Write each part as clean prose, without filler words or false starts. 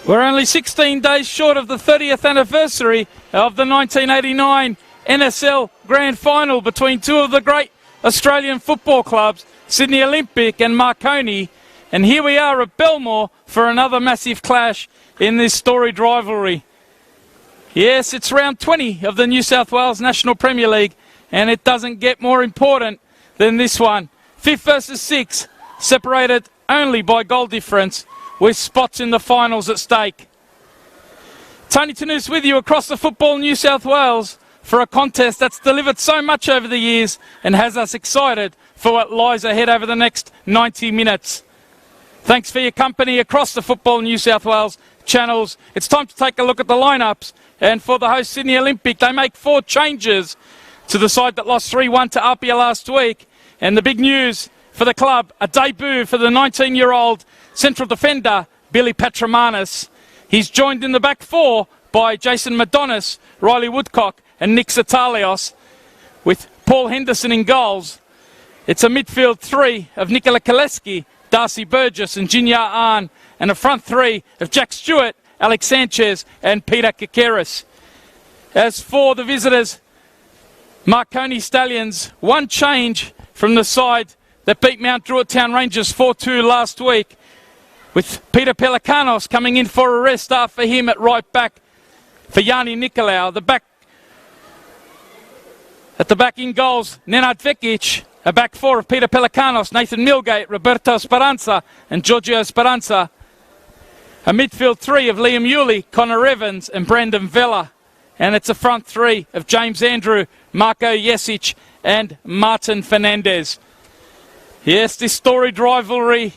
We're only 16 days short of the 30th anniversary of the 1989 NSL Grand Final between two of the great Australian football clubs, Sydney Olympic and Marconi. And here we are at Belmore for another massive clash in this storied rivalry. Yes, it's round 20 of the New South Wales National Premier League, and it doesn't get more important than this one. 5th versus 6th, separated only by goal difference, with spots in the finals at stake. Tony Tanous with you across the Football New South Wales for a contest that's delivered so much over the years and has us excited for what lies ahead over the next 90 minutes. Thanks for your company across the Football New South Wales channels. It's time to take a look at the lineups, and for the host Sydney Olympic, they make 4 changes to the side that lost 3-1 to Apia last week. And the big news for the club, a debut for the 19-year-old central defender, Billy Patramanis. He's joined in the back 4 by Jason Madonis, Riley Woodcock and Nick Italia, with Paul Henderson in goals. It's a midfield 3 of Nicola Cholesky, Darcy Burgess and Jinya Ahn, and a front 3 of Jack Stewart, Alex Sanchez and Peter Kikeris. As for the visitors, Marconi Stallions, one change from the side that beat Mount Druitt Town Rangers 4-2 last week, with Peter Pelikanos coming in for a rest after him at right back for Yanni Nicolau. At the back in goals, Nenad Vekic, a back 4 of Peter Pelikanos, Nathan Milgate, Roberto Speranza and Giorgio Speranza. A midfield 3 of Liam Yulee, Connor Evans and Brandon Vella. And it's a front 3 of James Andrew, Marco Jesic and Martin Fernandez. Yes, this storied rivalry,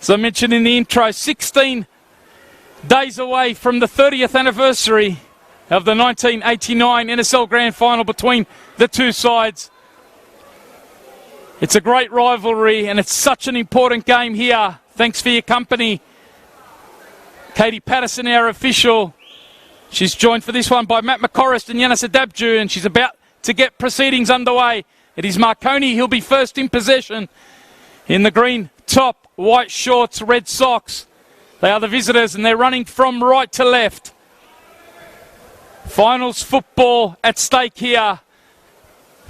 as I mentioned in the intro, 16 days away from the 30th anniversary of the 1989 NSL Grand Final between the two sides. It's a great rivalry and it's such an important game here. Thanks for your company. Katie Patterson, our official. She's joined for this one by Matt McCorrist and Yanis Adabju, and she's about to get proceedings underway. It is Marconi. He'll be first in possession in the green top, white shorts, red socks. They are the visitors and they're running from right to left. Finals football at stake here.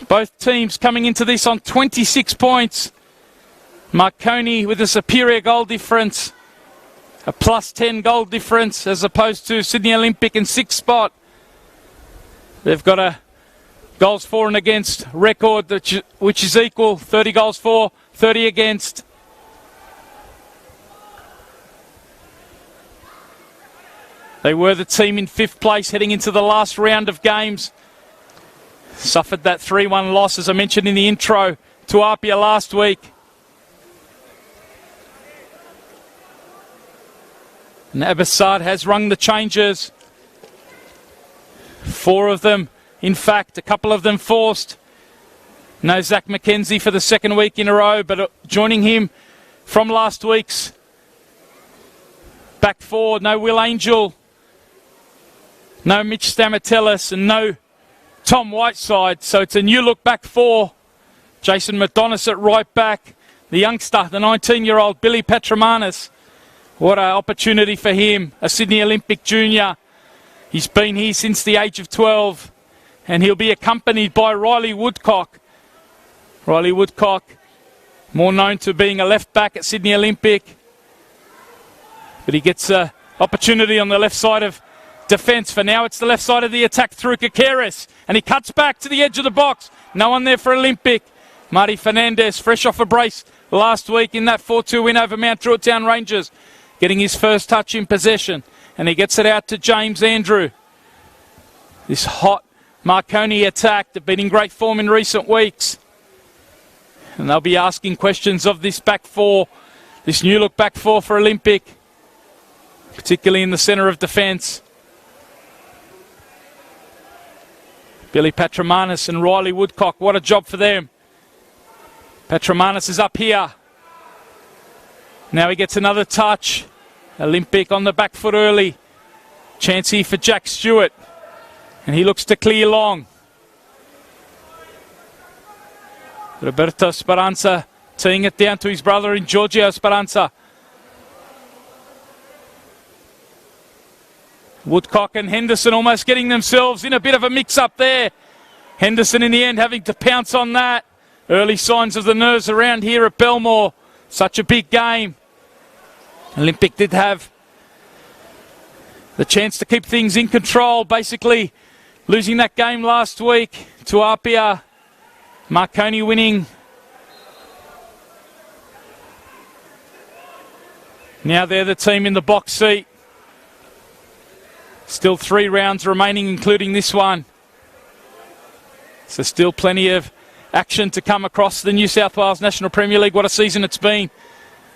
Both teams coming into this on 26 points. Marconi with a superior goal difference. A +10 goal difference as opposed to Sydney Olympic in 6th spot. They've got a goals for and against record which is equal. 30 goals for, 30 against. They were the team in 5th place heading into the last round of games. Suffered that 3-1 loss, as I mentioned in the intro, to Apia last week. And Abassad has rung the changes. 4 of them, in fact, a couple of them forced. No Zach McKenzie for the 2nd week in a row, but joining him from last week's back 4, no Will Angel, no Mitch Stamatellis and no Tom Whiteside. So it's a new look back 4. Jason Madonis at right back. The youngster, the 19-year-old Billy Patramanis. What an opportunity for him, a Sydney Olympic junior. He's been here since the age of 12 and he'll be accompanied by Riley Woodcock. Riley Woodcock, more known to being a left back at Sydney Olympic. But he gets an opportunity on the left side of defence. For now, it's the left side of the attack through Kikeris. And he cuts back to the edge of the box. No one there for Olympic. Marty Fernandez, fresh off a brace last week in that 4-2 win over Mount Druitt Town Rangers. Getting his first touch in possession. And he gets it out to James Andrew. This hot Marconi attack. They've been in great form in recent weeks. And they'll be asking questions of this back 4. This new look back 4 for Olympic. Particularly in the centre of defence. Billy Patramanis and Riley Woodcock, what a job for them. Patramanis is up here. Now he gets another touch. Olympic on the back foot early. Chance here for Jack Stewart. And he looks to clear long. Roberto Speranza teeing it down to his brother in Giorgio Speranza. Woodcock and Henderson almost getting themselves in a bit of a mix-up there. Henderson in the end having to pounce on that. Early signs of the nerves around here at Belmore. Such a big game. Olympic did have the chance to keep things in control, basically losing that game last week to Apia. Marconi winning. Now they're the team in the box seat. Still 3 rounds remaining, including this one. So still plenty of action to come across the New South Wales National Premier League. What a season it's been.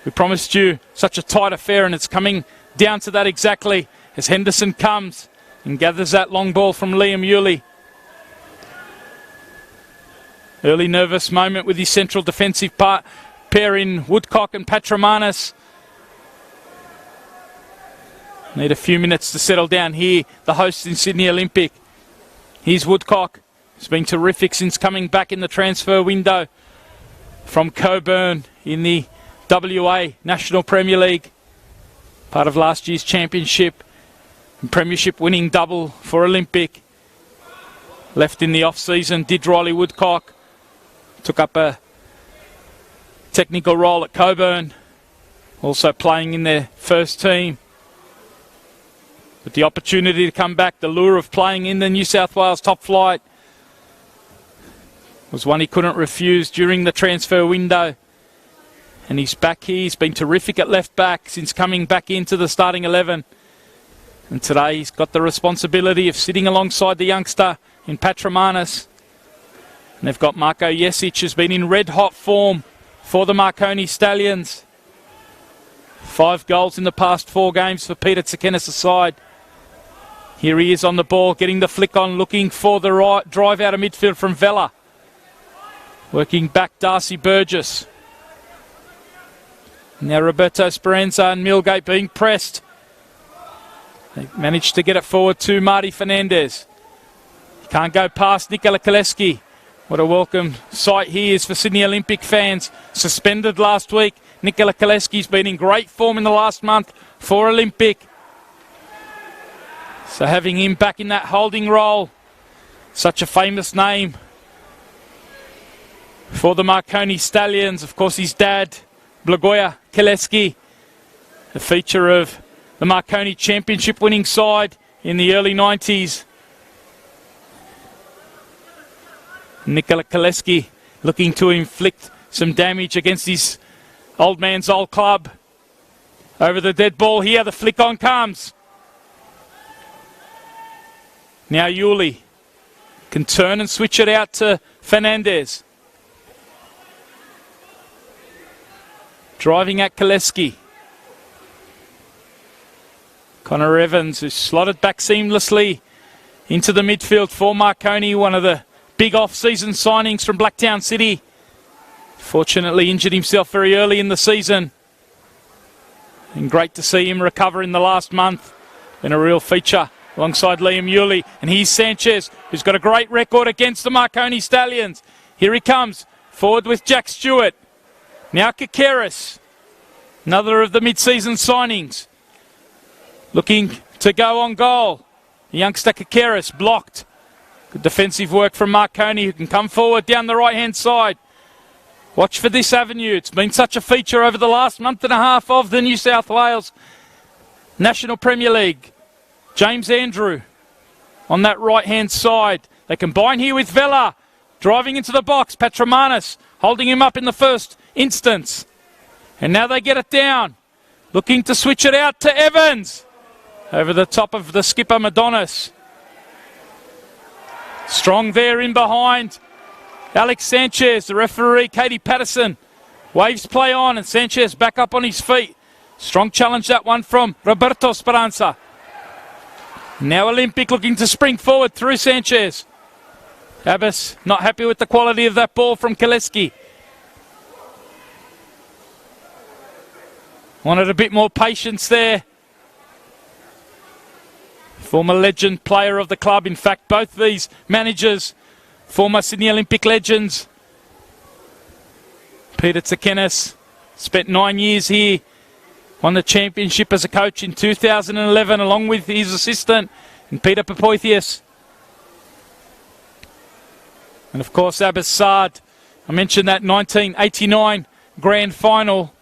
We promised you such a tight affair, and it's coming down to that exactly as Henderson comes and gathers that long ball from Liam Yulee. Early nervous moment with his central defensive pair in Woodcock and Patramanis. Need a few minutes to settle down here. The hosts in Sydney Olympic. Here's Woodcock. He's been terrific since coming back in the transfer window from Coburn in the WA National Premier League. Part of last year's championship and premiership winning double for Olympic. Left in the off-season, did Riley Woodcock. Took up a technical role at Coburn. Also playing in their first team. But the opportunity to come back, the lure of playing in the New South Wales top flight, was one he couldn't refuse during the transfer window. And he's back here. He's been terrific at left back since coming back into the starting 11. And today he's got the responsibility of sitting alongside the youngster in Patramanis. And they've got Marko Jesic, who's been in red-hot form for the Marconi Stallions. 5 goals in the past 4 games for Peter Tsakenis' side. Here he is on the ball, getting the flick on, looking for the right drive out of midfield from Vella. Working back Darcy Burgess. Now Roberto, Speranza and Milgate being pressed. They managed to get it forward to Marty Fernandez. Can't go past Nikola Cholesky. What a welcome sight he is for Sydney Olympic fans. Suspended last week. Nikola Cholesky's been in great form in the last month for Olympic. So having him back in that holding role, such a famous name for the Marconi Stallions. Of course, his dad, Blagoya Cholesky, a feature of the Marconi Championship winning side in the early 90s. Nikola Cholesky looking to inflict some damage against his old man's old club. Over the dead ball here, the flick on comes. Now Yulee can turn and switch it out to Fernandez. Driving at Cholesky. Connor Evans, who's slotted back seamlessly into the midfield for Marconi, one of the big off-season signings from Blacktown City. Fortunately injured himself very early in the season. And great to see him recover in the last month. Been a real feature alongside Liam Yulee. And here's Sanchez, who's got a great record against the Marconi Stallions. Here he comes, forward with Jack Stewart. Now Kakeris, another of the mid-season signings. Looking to go on goal. The youngster Kakeris blocked. Good defensive work from Marconi, who can come forward down the right-hand side. Watch for this avenue. It's been such a feature over the last month and a half of the New South Wales National Premier League. James Andrew on that right-hand side. They combine here with Vella. Driving into the box. Patramanis holding him up in the first instance. And now they get it down. Looking to switch it out to Evans. Over the top of the skipper, Madonis. Strong there in behind. Alex Sanchez, the referee, Katie Patterson. Waves play on and Sanchez back up on his feet. Strong challenge that one from Roberto Speranza. Now Olympic looking to spring forward through Sanchez. Abbas not happy with the quality of that ball from Cholesky. Wanted a bit more patience there. Former legend player of the club. In fact, both these managers, former Sydney Olympic legends. Peter Tsakenis spent 9 years here. won the championship as a coach in 2011 along with his assistant, Peter Papoithius. And of course, Abbassad. I mentioned that 1989 grand final.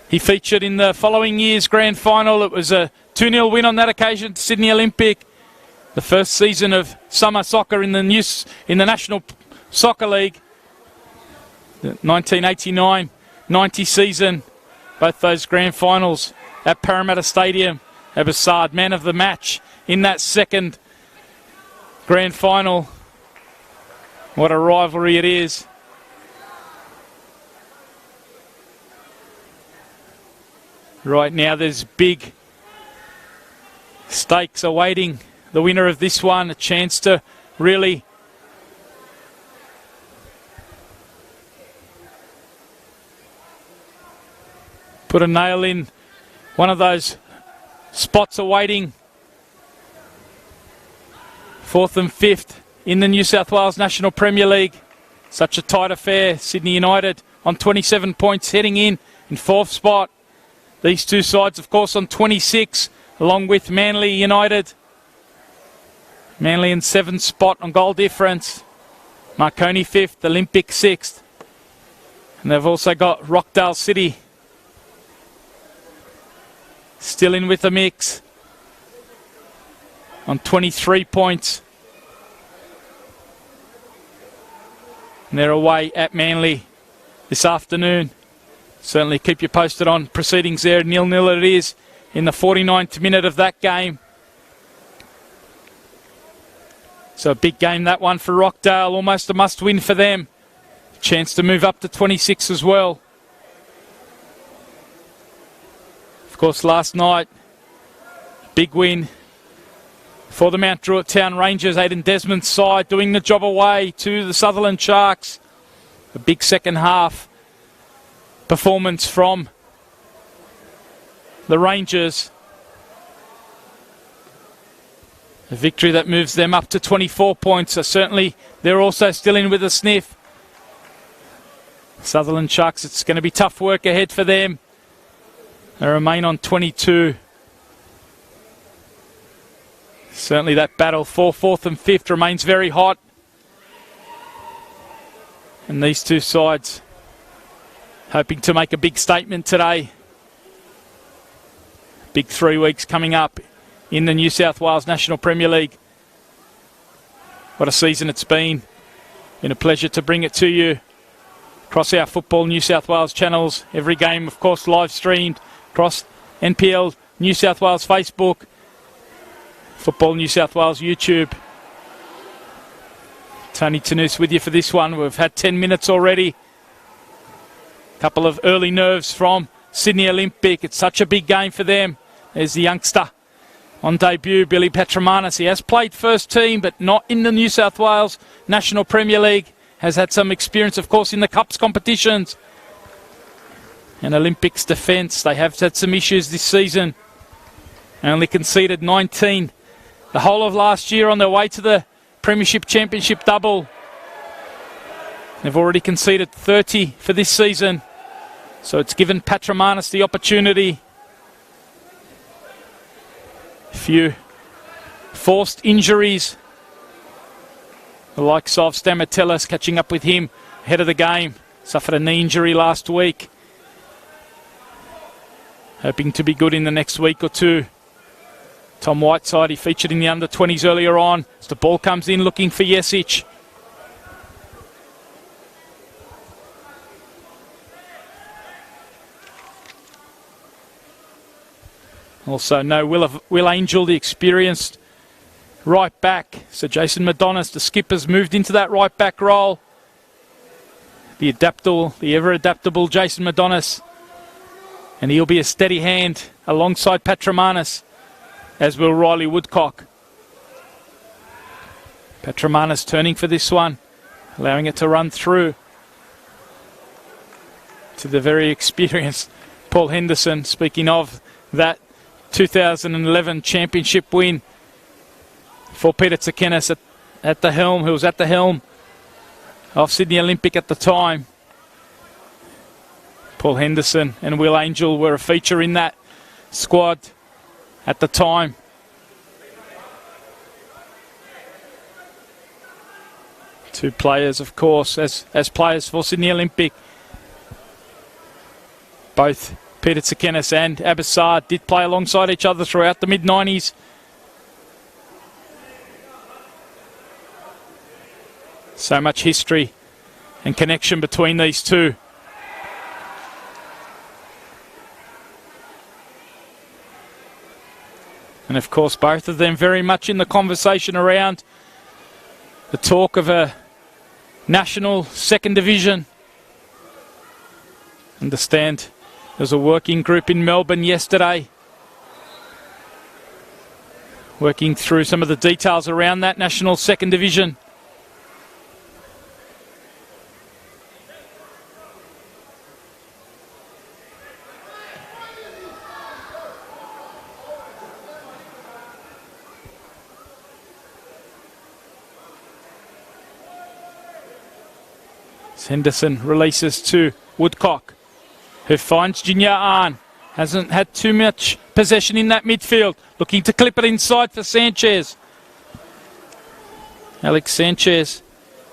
He featured in the following year's grand final. It was a 2-0 win on that occasion to Sydney Olympic. The first season of summer soccer in the National Soccer League. The 1989-90 season. Both those grand finals at Parramatta Stadium. Abbassad, man of the match in that second grand final. What a rivalry it is. Right now there's big stakes awaiting the winner of this one. A chance to really put a nail in one of those spots awaiting 4th and 5th in the New South Wales National Premier League. Such a tight affair. Sydney United on 27 points heading in 4th spot. These two sides, of course, on 26, along with Manly United. Manly in 7th spot on goal difference. Marconi 5th, Olympic 6th. And they've also got Rockdale City still in with the mix on 23 points. And they're away at Manly this afternoon. Certainly keep you posted on proceedings there. 0-0 it is in the 49th minute of that game. So a big game, that one for Rockdale. Almost a must-win for them. Chance to move up to 26 as well. Of course, last night, big win for the Mount Druitt Town Rangers. Aidan Desmond's side doing the job away to the Sutherland Sharks. A big second half performance from the Rangers. A victory that moves them up to 24 points. So certainly they're also still in with a sniff. Sutherland Sharks, it's going to be tough work ahead for them. They remain on 22. Certainly that battle for 4th and 5th remains very hot. And these two sides hoping to make a big statement today. Big 3 weeks coming up in the New South Wales National Premier League. What a season it's been. Been a pleasure to bring it to you across our Football New South Wales channels. Every game, of course, live streamed across NPL New South Wales Facebook, Football New South Wales YouTube. Tony Tanous with you for this one. We've had 10 minutes already. Couple of early nerves from Sydney Olympic. It's such a big game for them. There's the youngster on debut, Billy Petromanis. He has played first team, but not in the New South Wales National Premier League. Has had some experience, of course, in the Cups competitions. And Olympics defence, they have had some issues this season. Only conceded 19 the whole of last year on their way to the Premiership Championship double. They've already conceded 30 for this season. So it's given Petromanis the opportunity. A few forced injuries. The likes of Stamatellis catching up with him ahead of the game. Suffered a knee injury last week. Hoping to be good in the next week or two. Tom Whiteside, he featured in the under-20s earlier on. As the ball comes in looking for Jesic. Also no Will Angel, the experienced right back. So Jason Madonis, the skipper's moved into that right back role. The ever adaptable Jason Madonis. And he'll be a steady hand alongside Petromanis, as will Riley Woodcock. Petromanis turning for this one, allowing it to run through to the very experienced Paul Henderson. Speaking of that 2011 championship win for Peter Tsakenis at the helm, who was at the helm of Sydney Olympic at the time. Paul Henderson and Will Angel were a feature in that squad at the time. Two players, of course, as players for Sydney Olympic. Both Peter Tsakenis and Abasard did play alongside each other throughout the mid-90s. So much history and connection between these two. And of course, both of them very much in the conversation around the talk of a national second division. Understand there was a working group in Melbourne yesterday working through some of the details around that national second division. Henderson releases to Woodcock, who finds Junior Ahn. Hasn't had too much possession in that midfield. Looking to clip it inside for Sanchez. Alex Sanchez,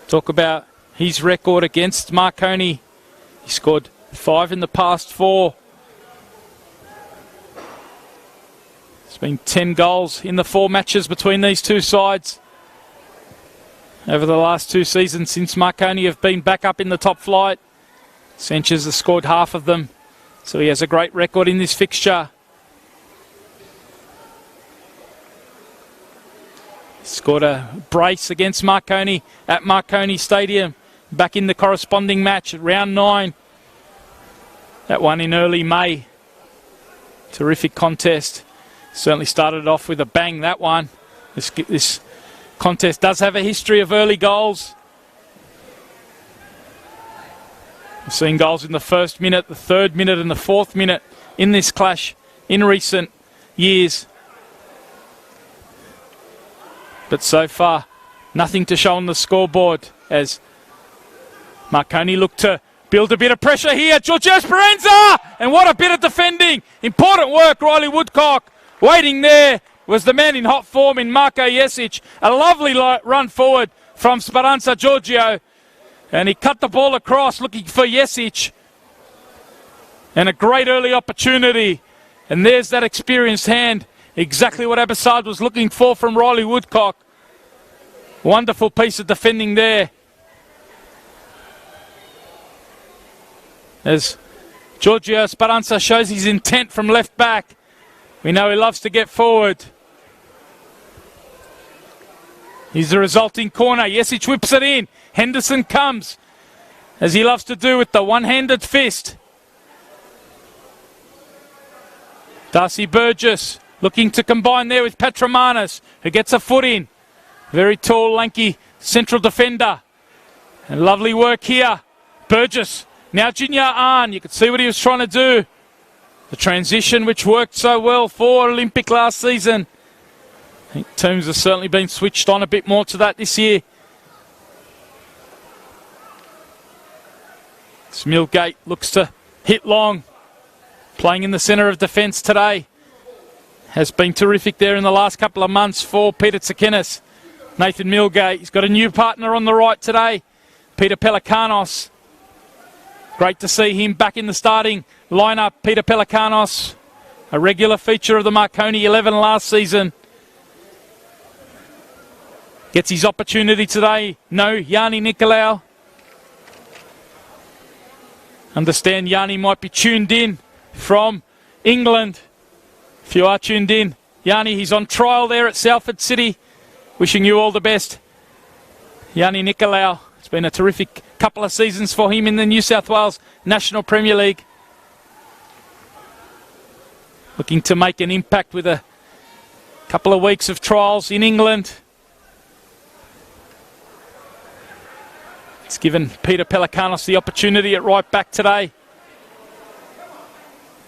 talk about his record against Marconi. He scored 5 in the past 4. It's been 10 goals in the 4 matches between these two sides over the last 2 seasons since Marconi have been back up in the top flight. Sanchez has scored half of them, so he has a great record in this fixture. He scored a brace against Marconi at Marconi Stadium back in the corresponding match at round 9. That one in early May. Terrific contest. Certainly started off with a bang, that one. This contest does have a history of early goals. We've seen goals in the first minute, the 3rd minute and the 4th minute in this clash in recent years. But so far, nothing to show on the scoreboard as Marconi looked to build a bit of pressure here. Giorgio Speranza! And what a bit of defending. Important work, Riley Woodcock. Waiting there was the man in hot form in Marko Jesic. A lovely run forward from Speranza Giorgio. And he cut the ball across looking for Jesic. And a great early opportunity. And there's that experienced hand. Exactly what Abasard was looking for from Riley Woodcock. Wonderful piece of defending there. As Giorgio Speranza shows his intent from left back. We know he loves to get forward. Here's the resulting corner. Jesic whips it in. Henderson comes, as he loves to do with the one-handed fist. Darcy Burgess looking to combine there with Patromanis, who gets a foot in. Very tall, lanky central defender. And lovely work here. Burgess. Now Junior Ahn. You could see what he was trying to do. The transition which worked so well for Olympic last season. I think teams have certainly been switched on a bit more to that this year. Millgate looks to hit long. Playing in the centre of defence today. Has been terrific there in the last couple of months for Peter Tsakenis. Nathan Millgate, he's got a new partner on the right today. Peter Pelikanos. Great to see him back in the starting lineup. Peter Pelikanos, a regular feature of the Marconi 11 last season. Gets his opportunity today. No, Yanni Nicolaou. Understand Yanni might be tuned in from England. If you are tuned in, Yanni, he's on trial there at Salford City. Wishing you all the best. Yanni Nicolaou. It's been a terrific couple of seasons for him in the New South Wales National Premier League. Looking to make an impact with a couple of weeks of trials in England. It's given Peter Pelikanos the opportunity at right back today.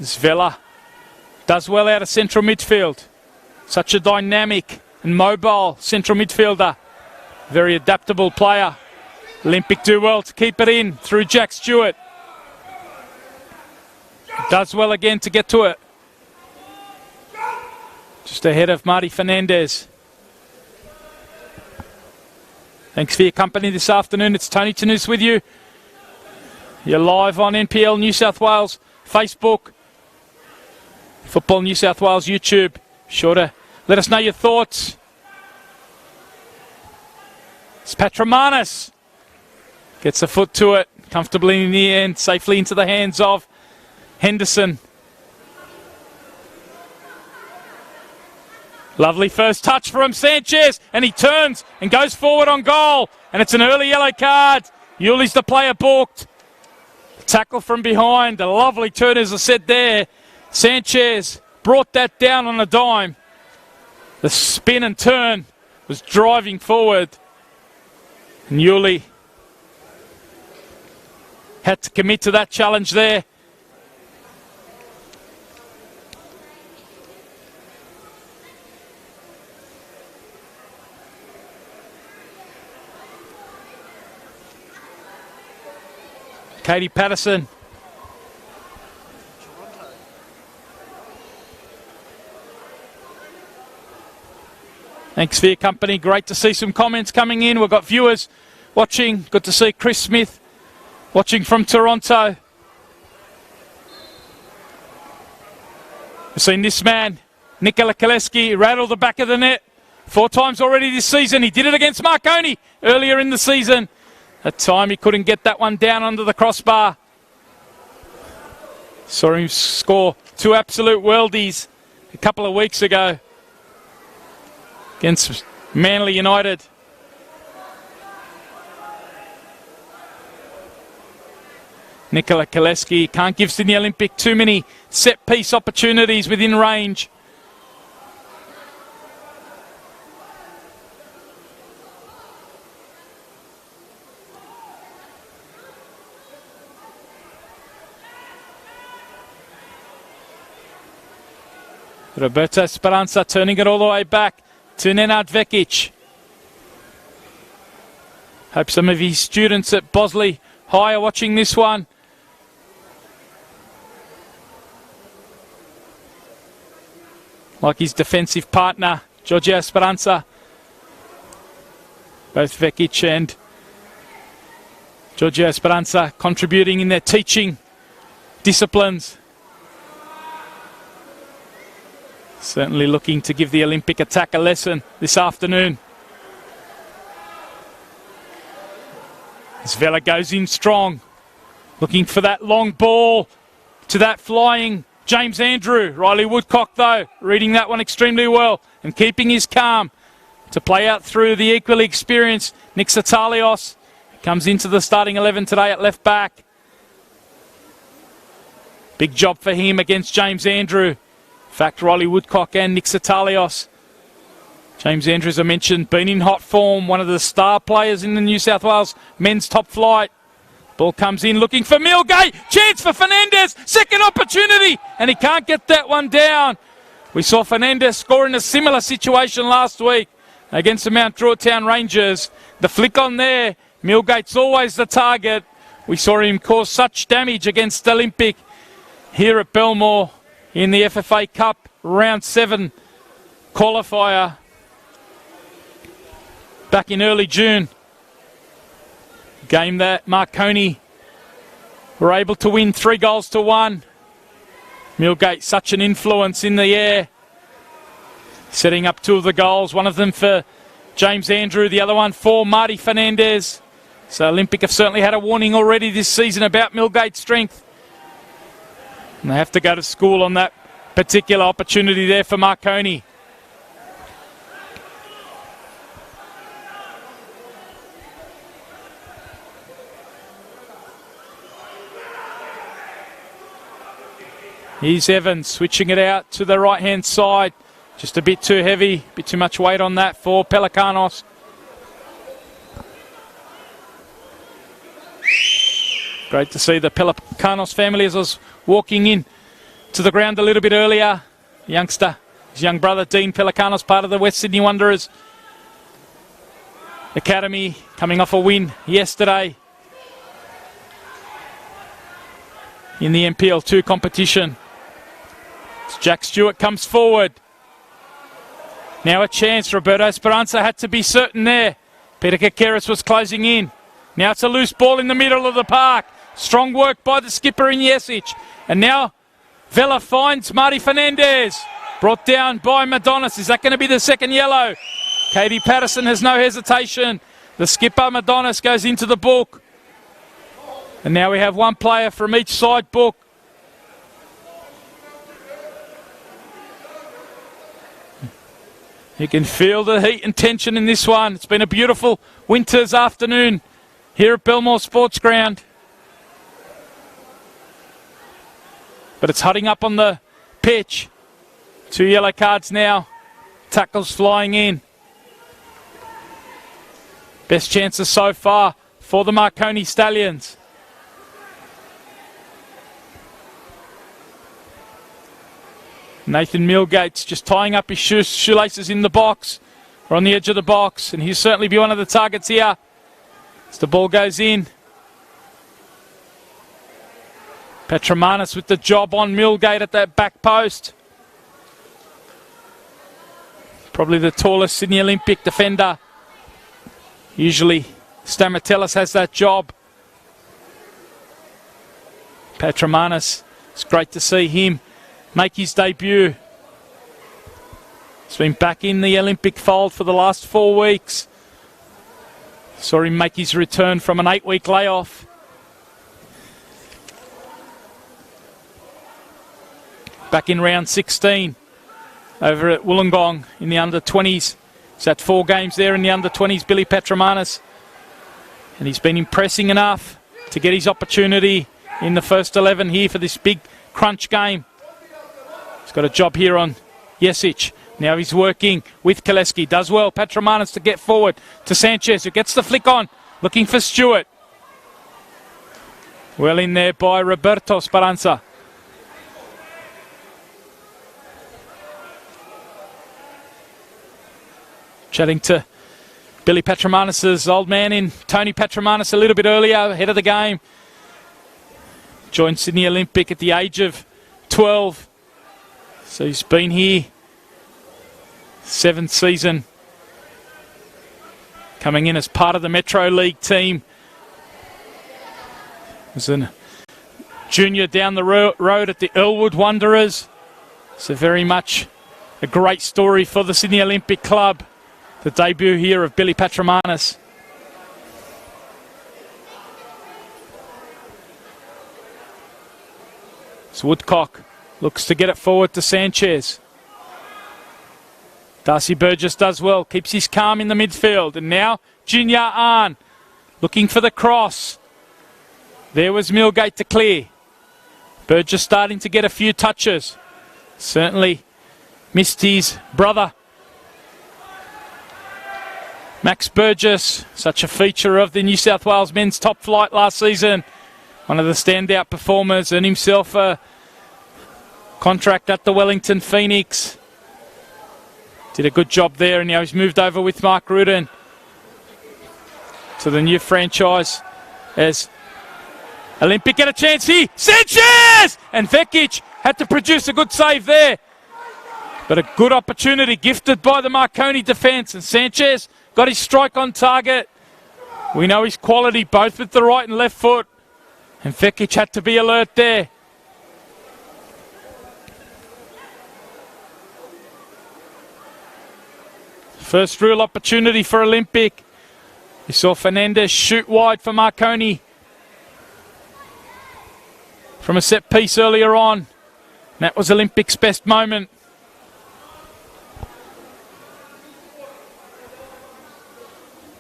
Zvela does well out of central midfield. Such a dynamic and mobile central midfielder. Very adaptable player. Olympic do well to keep it in through Jack Stewart. Does well again to get to it. Just ahead of Marty Fernandez. Thanks for your company this afternoon. It's Tony Tanous with you. You're live on NPL New South Wales Facebook, Football New South Wales YouTube. Sure to let us know your thoughts. It's Patromanis. Gets a foot to it, comfortably in the end, safely into the hands of Henderson. Lovely first touch from Sanchez, and he turns and goes forward on goal, and it's an early yellow card. Yuli's the player balked. Tackle from behind, a lovely turn as I said there. Sanchez brought that down on a dime. The spin and turn was driving forward. And Yuli had to commit to that challenge there. Katie Patterson. Thanks for your company. Great to see some comments coming in. We've got viewers watching. Good to see Chris Smith watching from Toronto. We've seen this man, Nikola Cholesky, rattle the back of the net 4 times already this season. He did it against Marconi earlier in the season. At time he couldn't get that one down under the crossbar. Saw him score 2 absolute worldies a couple of weeks ago against Manly United. Nikola Cholesky can't give Sydney Olympic too many set-piece opportunities within range. Roberto Speranza turning it all the way back to Nenad Vekic. Hope some of his students at Bosley High are watching this one. Like his defensive partner, Giorgio Speranza. Both Vekic and Giorgio Speranza contributing in their teaching disciplines. Certainly looking to give the Olympic attack a lesson this afternoon. As Vela goes in strong, looking for that long ball to that flying James Andrew. Riley Woodcock, though, reading that one extremely well and keeping his calm to play out through the equally experienced Nick Italia. Comes into the starting 11 today at left back. Big job for him against James Andrew. In fact, Riley Woodcock and Nick Italia. James Andrews, I mentioned, been in hot form, one of the star players in the New South Wales men's top flight. Ball comes in looking for Milgate. Chance for Fernandez. Second opportunity. And he can't get that one down. We saw Fernandez score in a similar situation last week against the Mount Druitt Town Rangers. The flick on there. Milgate's always the target. We saw him cause such damage against Olympic here at Belmore in the FFA Cup Round 7 qualifier back in early June. Game that Marconi were able to win 3-1. Milgate, such an influence in the air. Setting up 2 of the goals, one of them for James Andrew, the other one for Marty Fernandez. So Olympic have certainly had a warning already this season about Milgate's strength. And they have to go to school on that particular opportunity there for Marconi. Here's Evans switching it out to the right-hand side. Just a bit too heavy, a bit too much weight on that for Pelikanos. Great to see the Pelikanos family as I was walking in to the ground a little bit earlier. Youngster, his young brother Dean Pelikanos, part of the West Sydney Wanderers Academy, coming off a win yesterday. in the NPL 2 competition. As Jack Stewart comes forward. Now a chance. Roberto Speranza had to be certain there. Peter Kakeris was closing in. Now it's a loose ball in the middle of the park. Strong work by the skipper in Jesic. And now Vela finds Marty Fernandez. Brought down by Madonis. Is that going to be the second yellow? Katie Patterson has no hesitation. The skipper, Madonis, goes into the book. And now we have one player from each side book. You can feel the heat and tension in this one. It's been a beautiful winter's afternoon here at Belmore Sports Ground. But it's hotting up on the pitch. 2 yellow cards now. Tackles flying in. Best chances so far for the Marconi Stallions. Nathan Millgate's just tying up his shoelaces in the box, or on the edge of the box, and he'll certainly be one of the targets here as the ball goes in. Petromanis with the job on Millgate at that back post. Probably the tallest Sydney Olympic defender. Usually Stamatellis has that job. Petromanis, it's great to see him make his debut. He's been back in the Olympic fold for the last 4 weeks. Saw him make his return from an 8-week layoff. Back in round 16 over at Wollongong in the under-20s. He's had 4 games there in the under-20s, Billy Petromanis. And he's been impressing enough to get his opportunity in the first 11 here for this big crunch game. He's got a job here on Jesic. Now he's working with Cholesky. Does well. Petromanis to get forward to Sanchez, who gets the flick on. Looking for Stewart. Well in there by Roberto Speranza. Chatting to Billy Petromanis' old man in Tony Petromanis a little bit earlier, ahead of the game. Joined Sydney Olympic at the age of 12. So he's been here 7th season. Coming in as part of the Metro League team. Was a junior down the road at the Earlwood Wanderers. So very much a great story for the Sydney Olympic Club. The debut here of Billy Petromanis. So Woodcock looks to get it forward to Sanchez. Darcy Burgess does well, keeps his calm in the midfield. And now Junior Ahn looking for the cross. There was Millgate to clear. Burgess starting to get a few touches. Certainly missed his brother Max Burgess, such a feature of the New South Wales men's top flight last season. One of the standout performers, and himself a contract at the Wellington Phoenix. Did a good job there, and now he's moved over with Mark Rudin to the new franchise as Olympic get a chance here. Sanchez! And Vekic had to produce a good save there. But a good opportunity gifted by the Marconi defence, and Sanchez got his strike on target. We know his quality both with the right and left foot. And Vekic had to be alert there. First real opportunity for Olympic. We saw Fernandez shoot wide for Marconi from a set piece earlier on. And that was Olympic's best moment.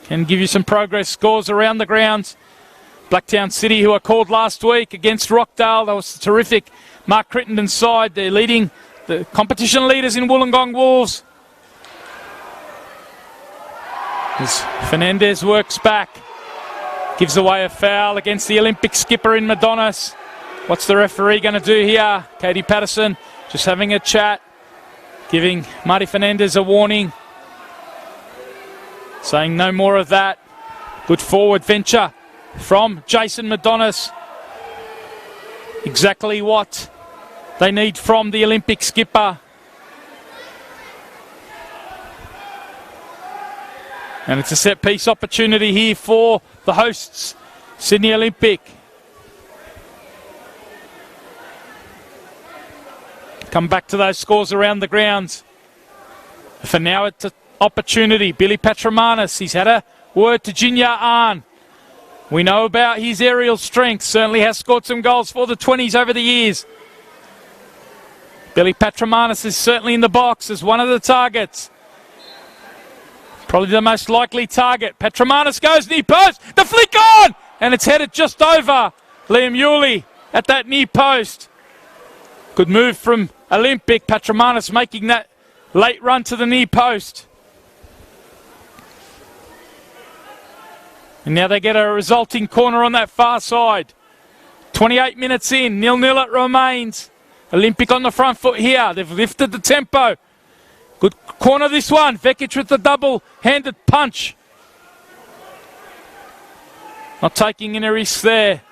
Can give you some progress scores around the grounds. Blacktown City, who are called last week against Rockdale. That was terrific. Mark Crittenden's side, they're leading the competition leaders in Wollongong Wolves. As Fernandez works back, gives away a foul against the Olympic skipper in Madonis. What's the referee going to do here? Katie Patterson just having a chat, giving Marty Fernandez a warning, saying no more of that. Good forward venture from Jason Madonis. exactly what they need from the Olympic skipper. And it's a set-piece opportunity here for the hosts, Sydney Olympic. Come back to those scores around the grounds. For now, it's an opportunity. Billy Patramanis, he's had a word to Jinya Ahn. We know about his aerial strength. Certainly has scored some goals for the 20s over the years. Billy Patramanis is certainly in the box as one of the targets. Probably the most likely target. Patramanis goes near post. The flick on! And it's headed just over Liam Yulee at that near post. Good move from Olympic. Patramanis making that late run to the near post. And now they get a resulting corner on that far side. 28 minutes in, 0-0 it remains. Olympic on the front foot here. They've lifted the tempo. Good corner this one. Vekic with the double-handed punch. Not taking any risks there.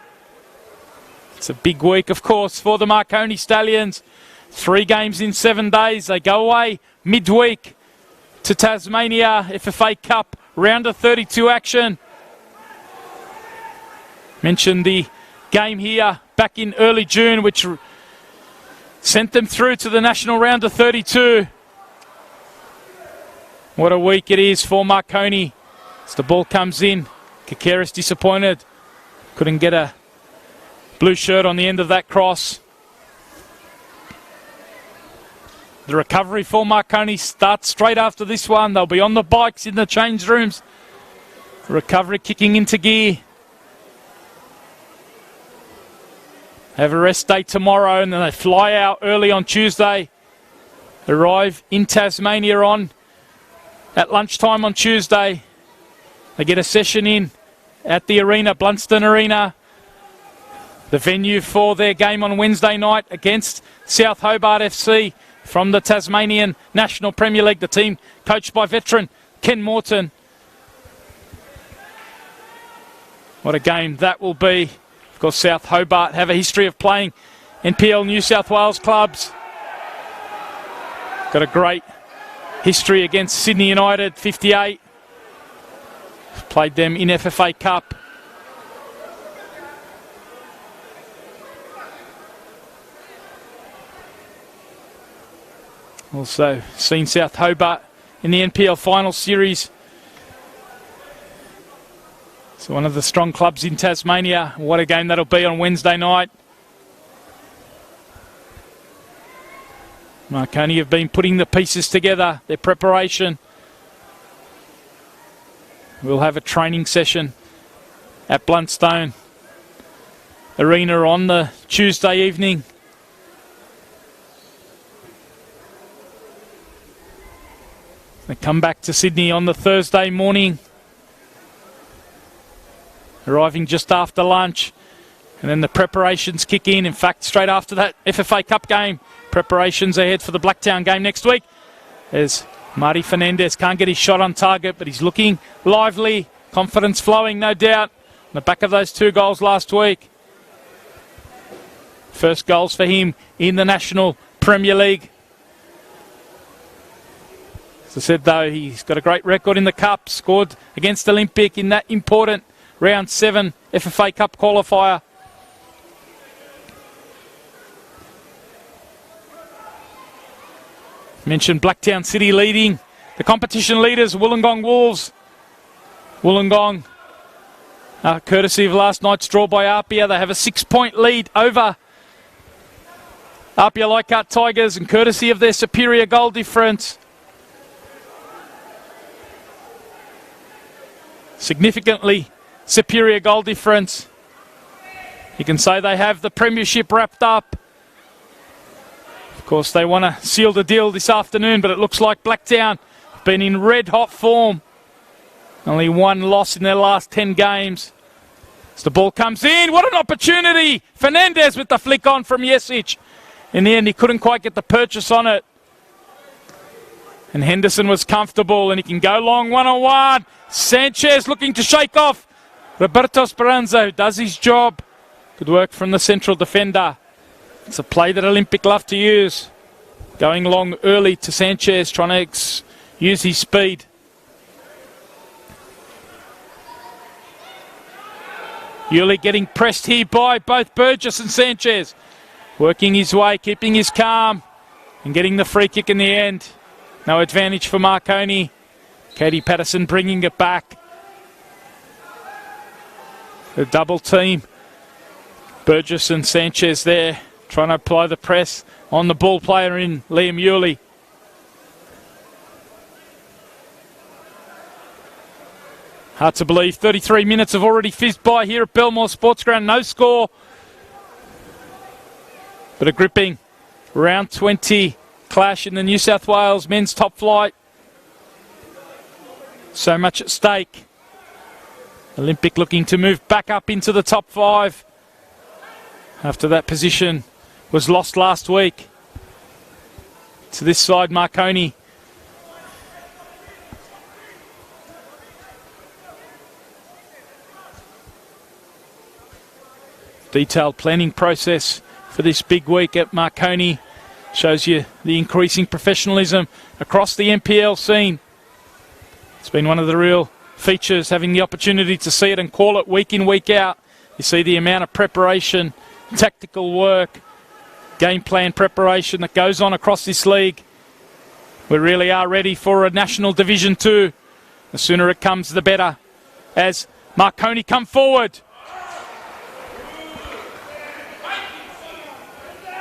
It's a big week, of course, for the Marconi Stallions. 3 games in 7 days. They go away midweek to Tasmania FFA Cup round of 32 action. Mentioned the game here back in early June, which sent them through to the national round of 32. What a week it is for Marconi. As the ball comes in, Kakeris disappointed. Couldn't get a blue shirt on the end of that cross. The recovery for Marconi starts straight after this one. They'll be on the bikes in the change rooms. Recovery kicking into gear. Have a rest day tomorrow and then they fly out early on Tuesday. Arrive in Tasmania at lunchtime on Tuesday. They get a session in at the arena, Blunston Arena. The venue for their game on Wednesday night against South Hobart FC from the Tasmanian National Premier League. The team coached by veteran Ken Morton. What a game that will be. Of course, South Hobart have a history of playing NPL New South Wales clubs. Got a great history against Sydney United, 58. Played them in FFA Cup. Also seen South Hobart in the NPL final series. So one of the strong clubs in Tasmania. What a game that'll be on Wednesday night. Marconi have been putting the pieces together, their preparation. We'll have a training session at Bluntstone Arena on the Tuesday evening. They come back to Sydney on the Thursday morning. Arriving just after lunch. And then the preparations kick in. In fact, straight after that FFA Cup game, preparations ahead for the Blacktown game next week. As Marty Fernandez can't get his shot on target, but he's looking lively. Confidence flowing, no doubt. On the back of those 2 goals last week. First goals for him in the National Premier League. As I said, though, he's got a great record in the Cup. Scored against Olympic in that important Round 7 FFA Cup qualifier. Mentioned Blacktown City leading. The competition leaders, Wollongong Wolves. Wollongong, courtesy of last night's draw by Apia, they have a 6-point lead over Apia Leichhardt Tigers and courtesy of their superior goal difference. Significantly superior goal difference. You can say they have the premiership wrapped up. Of course, they want to seal the deal this afternoon, but it looks like Blacktown have been in red-hot form. Only 1 loss in their last 10 games. As the ball comes in, what an opportunity! Fernandez with the flick on from Jesic. In the end, he couldn't quite get the purchase on it. And Henderson was comfortable, and he can go long one-on-one. Sanchez looking to shake off Roberto Speranza, who does his job. Good work from the central defender. It's a play that Olympic love to use. Going long early to Sanchez, trying to use his speed. Yuli getting pressed here by both Burgess and Sanchez. Working his way, keeping his calm, and getting the free kick in the end. No advantage for Marconi. Katie Patterson bringing it back. The double team. Burgess and Sanchez there, trying to apply the press on the ball player in Liam Yuli. Hard to believe 33 minutes have already fizzed by here at Belmore Sports Ground. No score, but a gripping round 20 clash in the New South Wales men's top flight. So much at stake. Olympic looking to move back up into the top 5 after that position was lost last week. To this side, Marconi. Detailed planning process for this big week at Marconi. Shows you the increasing professionalism across the NPL scene. It's been one of the real features, having the opportunity to see it and call it week in, week out. You see the amount of preparation, tactical work, game plan preparation that goes on across this league. We really are ready for a National Division 2. The sooner it comes, the better. As Marconi come forward.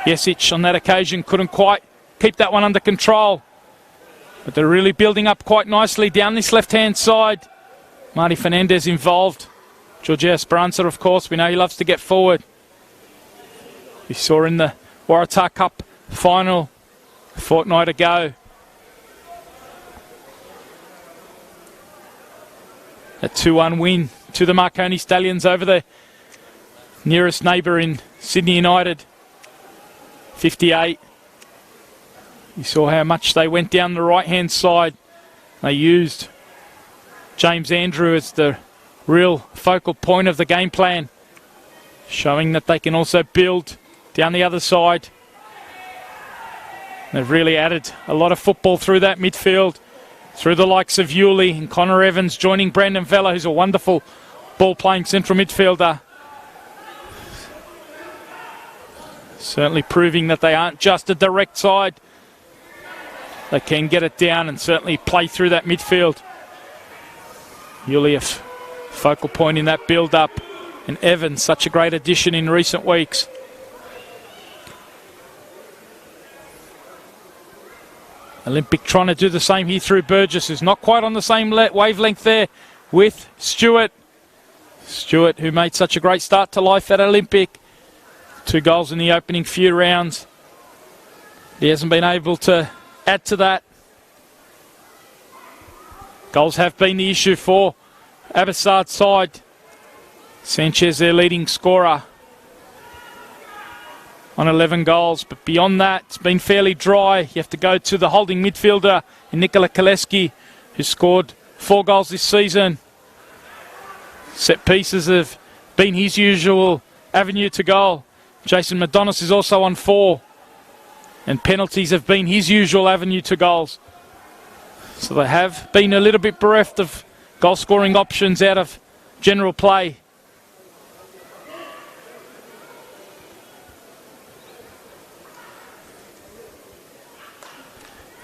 Yesic on that occasion couldn't quite keep that one under control. But they're really building up quite nicely down this left-hand side. Marty Fernandez involved. Georgia Speranza, of course, we know he loves to get forward. We saw in the Waratah Cup final a fortnight ago. A 2-1 win to the Marconi Stallions over the nearest neighbour in Sydney United. 58. You saw how much they went down the right-hand side. They used James Andrew as the real focal point of the game plan, showing that they can also build down the other side. They've really added a lot of football through that midfield, through the likes of Yuli and Connor Evans joining Brandon Vella, who's a wonderful ball-playing central midfielder. Certainly proving that they aren't just a direct side. They can get it down and certainly play through that midfield. Yuli, a focal point in that build-up. And Evans, such a great addition in recent weeks. Olympic trying to do the same here through Burgess, who's not quite on the same wavelength there with Stewart. Stewart, who made such a great start to life at Olympic. 2 goals in the opening few rounds. He hasn't been able to add to that. Goals have been the issue for Abbotsard's side. Sanchez, their leading scorer, on 11 goals. But beyond that, it's been fairly dry. You have to go to the holding midfielder in Nikola Cholesky, who scored 4 goals this season. Set pieces have been his usual avenue to goal. Jason Madonis is also on 4. And penalties have been his usual avenue to goals. So they have been a little bit bereft of goal-scoring options out of general play.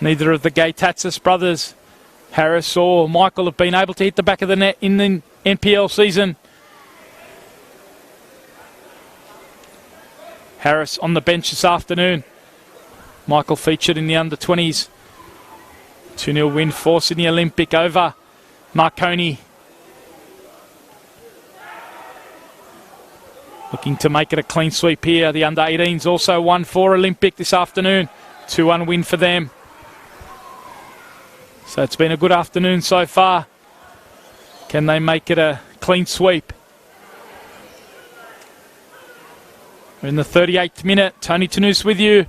Neither of the Gay Tats brothers, Harris or Michael, have been able to hit the back of the net in the NPL season. Harris on the bench this afternoon. Michael featured in the under-20s. 2-0 win for Sydney Olympic over Marconi. Looking to make it a clean sweep here. The under-18s also won for Olympic this afternoon. 2-1 win for them. So it's been a good afternoon so far. Can they make it a clean sweep? We're in the 38th minute. Tony Tanous with you.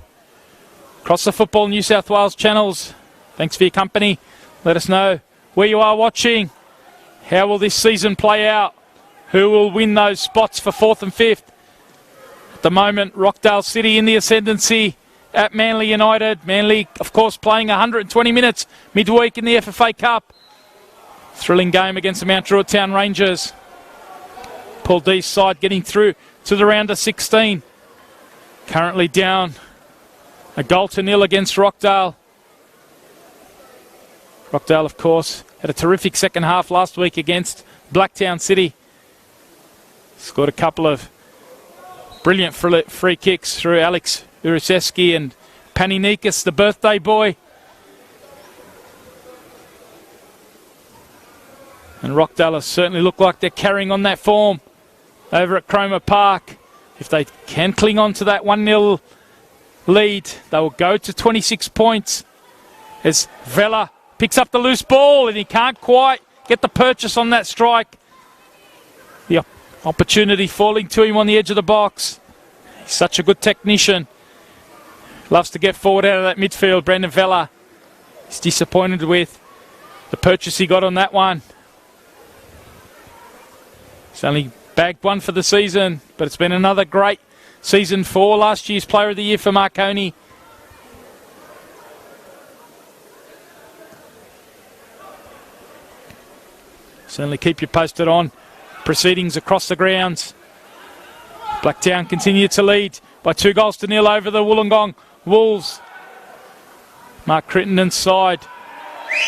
Across the Football New South Wales channels. Thanks for your company. Let us know where you are watching. How will this season play out? Who will win those spots for 4th and 5th? At the moment, Rockdale City in the ascendancy at Manly United. Manly, of course, playing 120 minutes midweek in the FFA Cup. Thrilling game against the Mount Druitt Town Rangers. Paul D's side getting through to the round of 16. Currently down a 0-0 against Rockdale. Rockdale, of course, had a terrific second half last week against Blacktown City. Scored a couple of brilliant free kicks through Alex Uriseski and Paninikas, the birthday boy. And Rockdale certainly look like they're carrying on that form over at Cromer Park. If they can cling on to that 1-0 lead, they will go to 26 points as Vela picks up the loose ball and he can't quite get the purchase on that strike. The opportunity falling to him on the edge of the box. He's such a good technician. Loves to get forward out of that midfield, Brendan Vela. He's disappointed with the purchase he got on that one. He's only bagged one for the season, but it's been another great season for last year's Player of the Year for Marconi. Certainly keep you posted on proceedings across the grounds. Blacktown continue to lead by 2-0 over the Wollongong Wolves. Mark Crittenden's side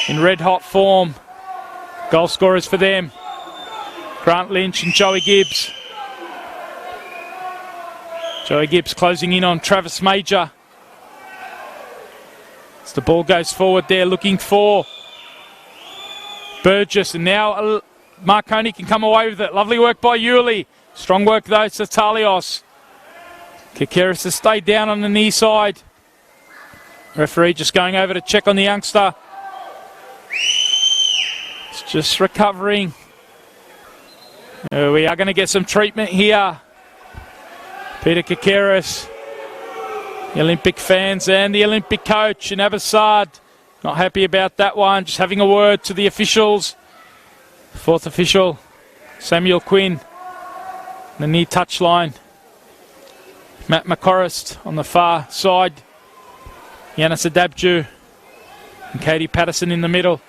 in red hot form. Goal scorers for them, Grant Lynch and Joey Gibbs. Joey Gibbs closing in on Travis Major. As the ball goes forward there, looking for Burgess, and now Marconi can come away with it. Lovely work by Yuli. Strong work though, Satalios. Kikeris has stayed down on the near side. Referee just going over to check on the youngster. It's just recovering. We are going to get some treatment here. Peter Kikeris, the Olympic fans and the Olympic coach in Abbassad. Not happy about that one. Just having a word to the officials. Fourth official, Samuel Quinn. The near touchline. Matt McCorrist on the far side. Yanis Adabju and Katie Patterson in the middle.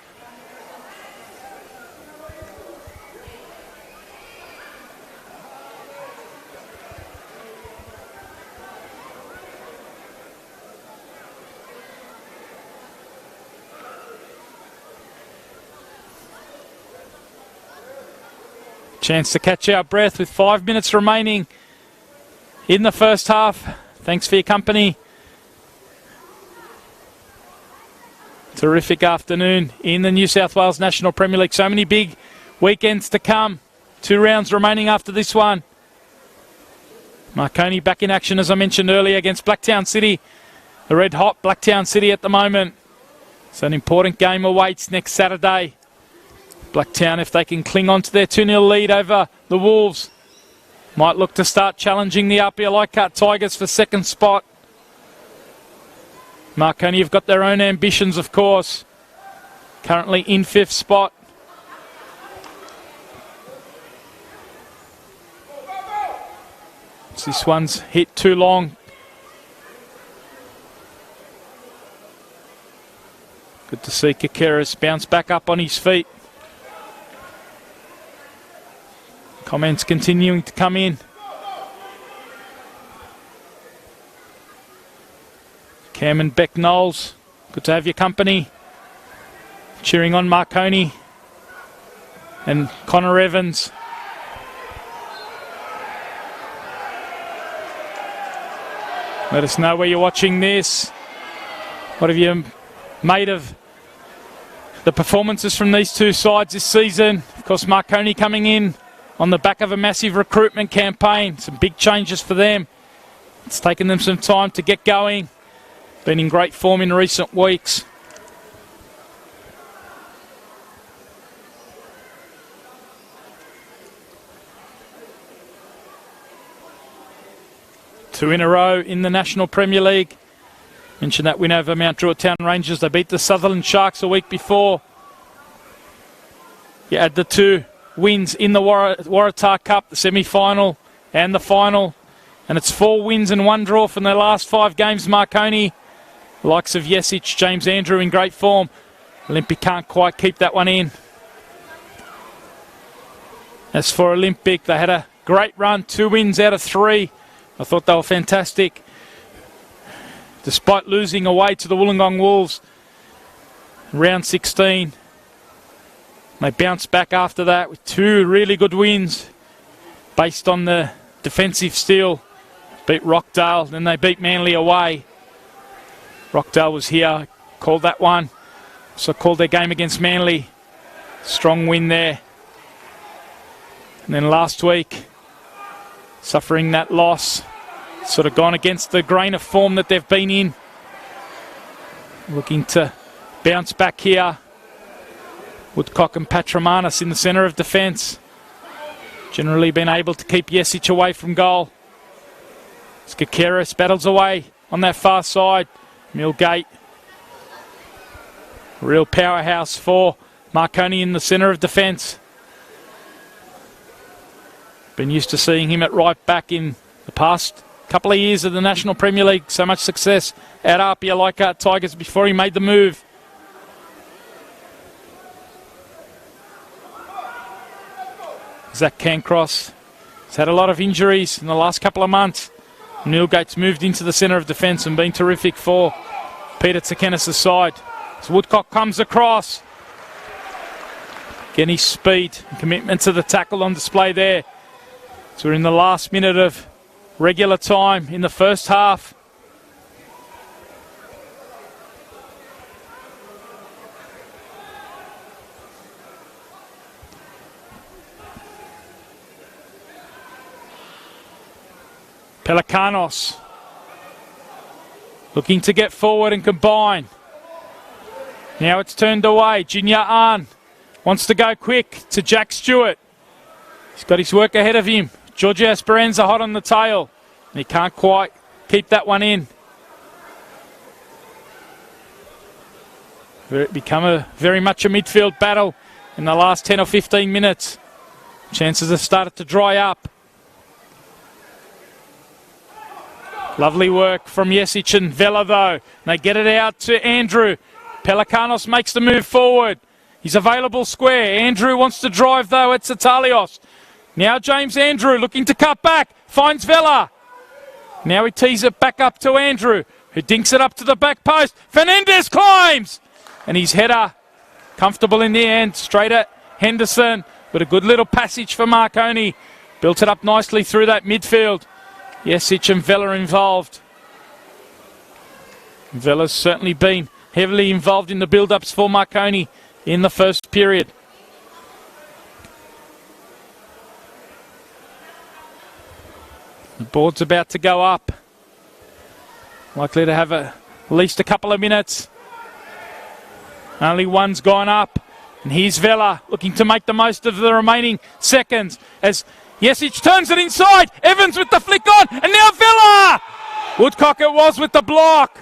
Chance to catch our breath with 5 minutes remaining in the first half. Thanks for your company. Terrific afternoon in the New South Wales National Premier League. So many big weekends to come. 2 rounds remaining after this one. Marconi back in action, as I mentioned earlier, against Blacktown City. The red hot Blacktown City at the moment. So an important game awaits next Saturday. Blacktown, if they can cling on to their 2-0 lead over the Wolves, might look to start challenging the RPL Leichhardt Tigers for second spot. Marconi have got their own ambitions, of course. Currently in 5th spot. This one's hit too long. Good to see Kikeris bounce back up on his feet. Comments continuing to come in. Cam and Beck Knowles, good to have your company. Cheering on Marconi and Connor Evans. Let us know where you're watching this. What have you made of the performances from these two sides this season? Of course, Marconi coming in on the back of a massive recruitment campaign. Some big changes for them. It's taken them some time to get going. Been in great form in recent weeks. Two in a row in the National Premier League. Mentioned that win over Mount Druitt Town Rangers. They beat the Sutherland Sharks a week before. You add the 2 wins in the Waratah Cup, the semi-final and the final. And it's 4 wins and 1 draw from their last 5 games, Marconi. The likes of Jesic, James Andrew in great form. Olympic can't quite keep that one in. As for Olympic, they had a great run, 2 wins out of 3. I thought they were fantastic. Despite losing away to the Wollongong Wolves, round 16. They bounced back after that with 2 really good wins based on the defensive steel. Beat Rockdale, then they beat Manly away. Rockdale was here, called that one. So called their game against Manly. Strong win there. And then last week, suffering that loss. Sort of gone against the grain of form that they've been in. Looking to bounce back here. Woodcock and Patramanis in the centre of defence. Generally been able to keep Jesic away from goal. Skakeris battles away on that far side. Millgate. Real powerhouse for Marconi in the centre of defence. Been used to seeing him at right back in the past couple of years of the National Premier League. So much success at Apia like Tigers before he made the move. Zach Cancross has had a lot of injuries in the last couple of months. Millgate's moved into the centre of defence and been terrific for Peter Tsakenis' side. As Woodcock comes across. Again, his speed and commitment to the tackle on display there. So we're in the last minute of regular time in the first half. Pelikanos looking to get forward and combine. Now it's turned away. Junior Ahn wants to go quick to Jack Stewart. He's got his work ahead of him. Giorgio Speranza hot on the tail. And he can't quite keep that one in. It's become very much a midfield battle in the last 10 or 15 minutes. Chances have started to dry up. Lovely work from Jesic and Vela though. They get it out to Andrew. Pelikanos makes the move forward. He's available square. Andrew wants to drive though. It's Italia. Now James Andrew looking to cut back. Finds Vela. Now he tees it back up to Andrew, who dinks it up to the back post. Fernandez climbs. And his header comfortable in the end. Straight at Henderson. But a good little passage for Marconi. Built it up nicely through that midfield. Jesic and Vela involved. Vela's certainly been heavily involved in the build-ups for Marconi in the first period. The board's about to go up. Likely to have at least a couple of minutes. Only one's gone up. And here's Vela looking to make the most of the remaining seconds as Jesic turns it inside. Evans with the flick on. And now Vela! Woodcock it was with the block.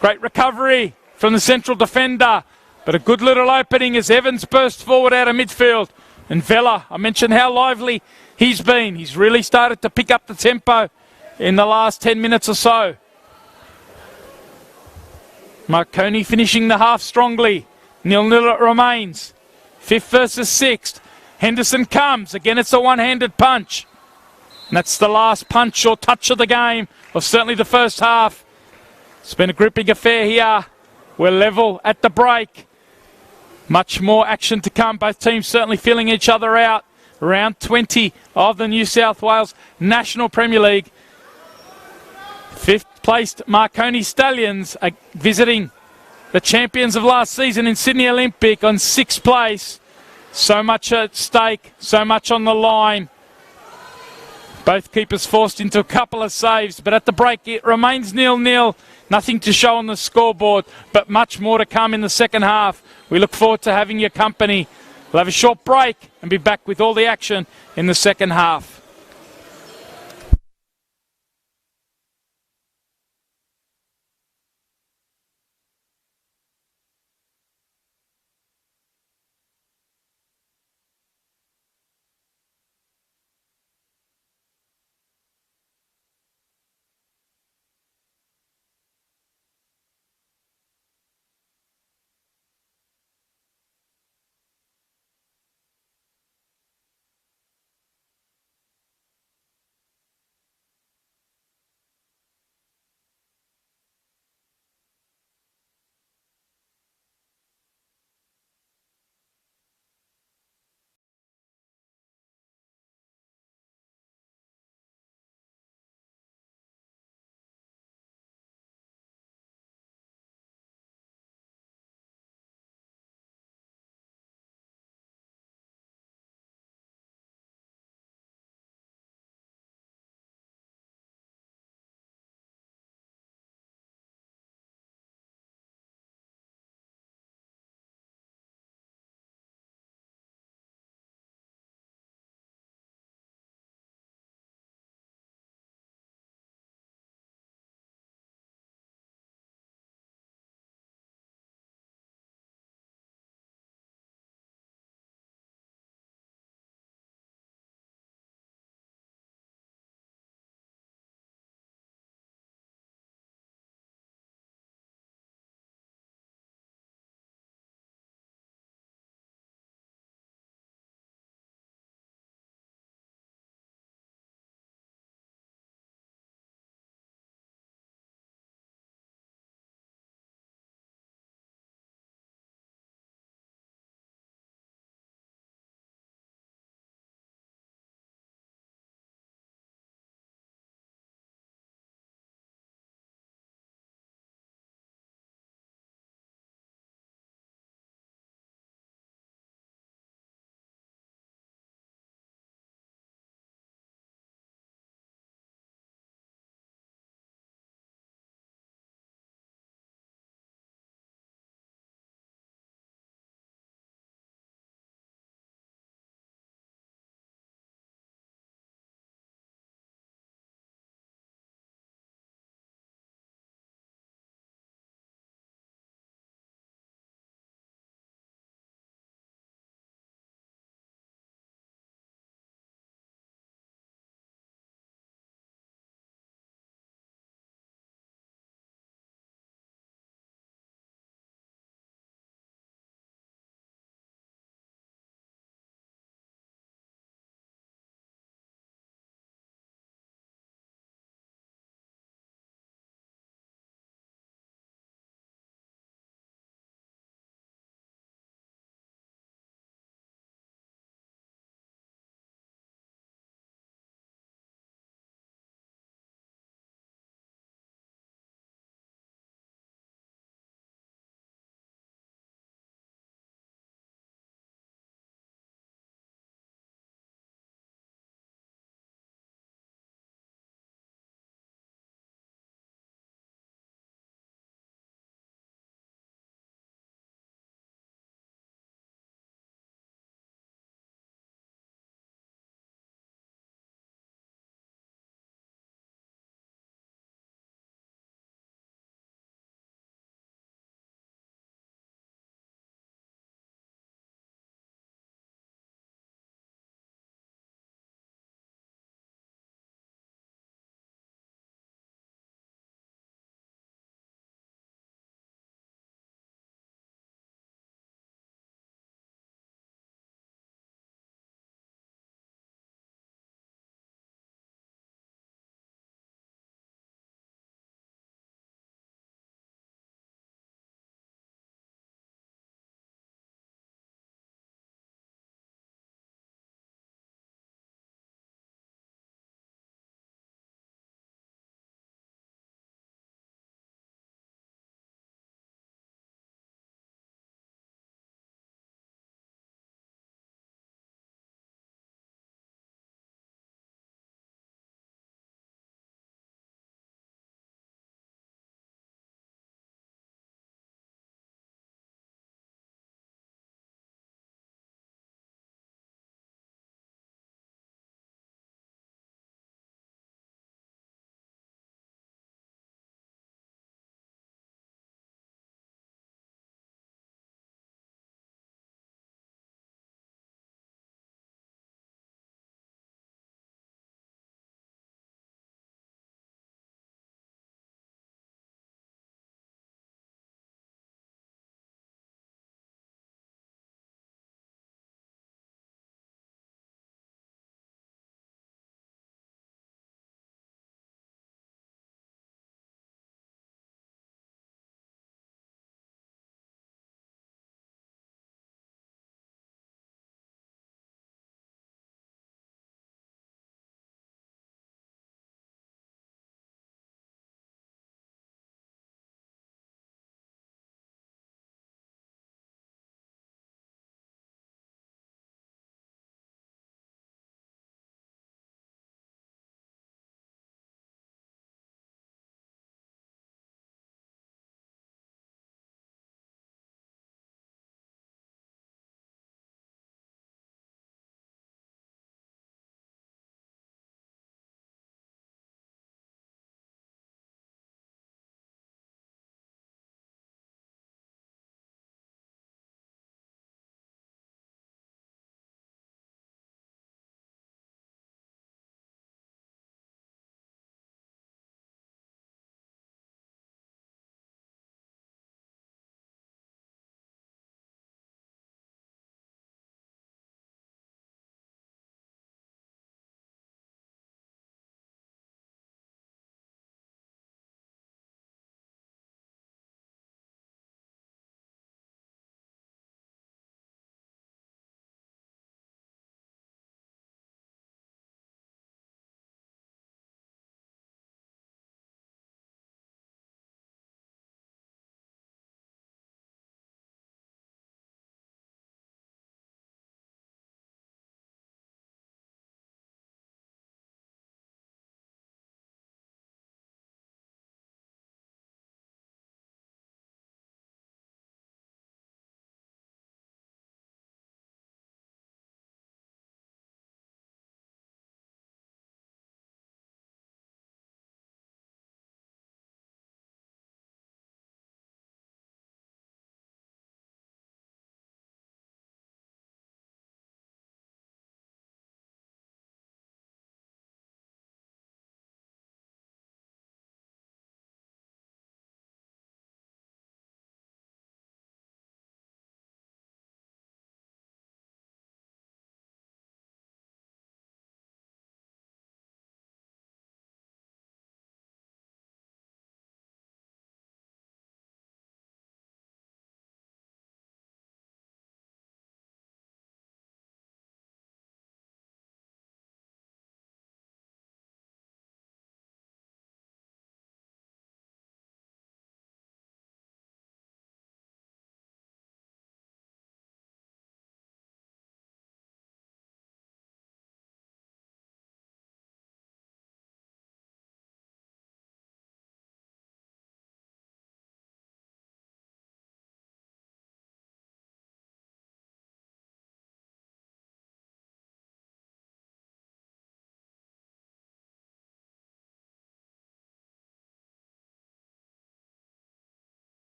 Great recovery from the central defender. But a good little opening as Evans burst forward out of midfield. And Vela, I mentioned how lively he's been. He's really started to pick up the tempo in the last 10 minutes or so. Marconi finishing the half strongly. 0-0 it remains. 5th versus 6th. Henderson comes. Again, it's a one-handed punch. And that's the last punch or touch of the game, or certainly the first half. It's been a gripping affair here. We're level at the break. Much more action to come. Both teams certainly feeling each other out. Round 20 of the New South Wales National Premier League. 5th placed Marconi Stallions are visiting the champions of last season in Sydney Olympic on 6th place. So much at stake, so much on the line. Both keepers forced into a couple of saves, but at the break it remains 0-0. Nothing to show on the scoreboard, but much more to come in the second half. We look forward to having your company. We'll have a short break and be back with all the action in the second half.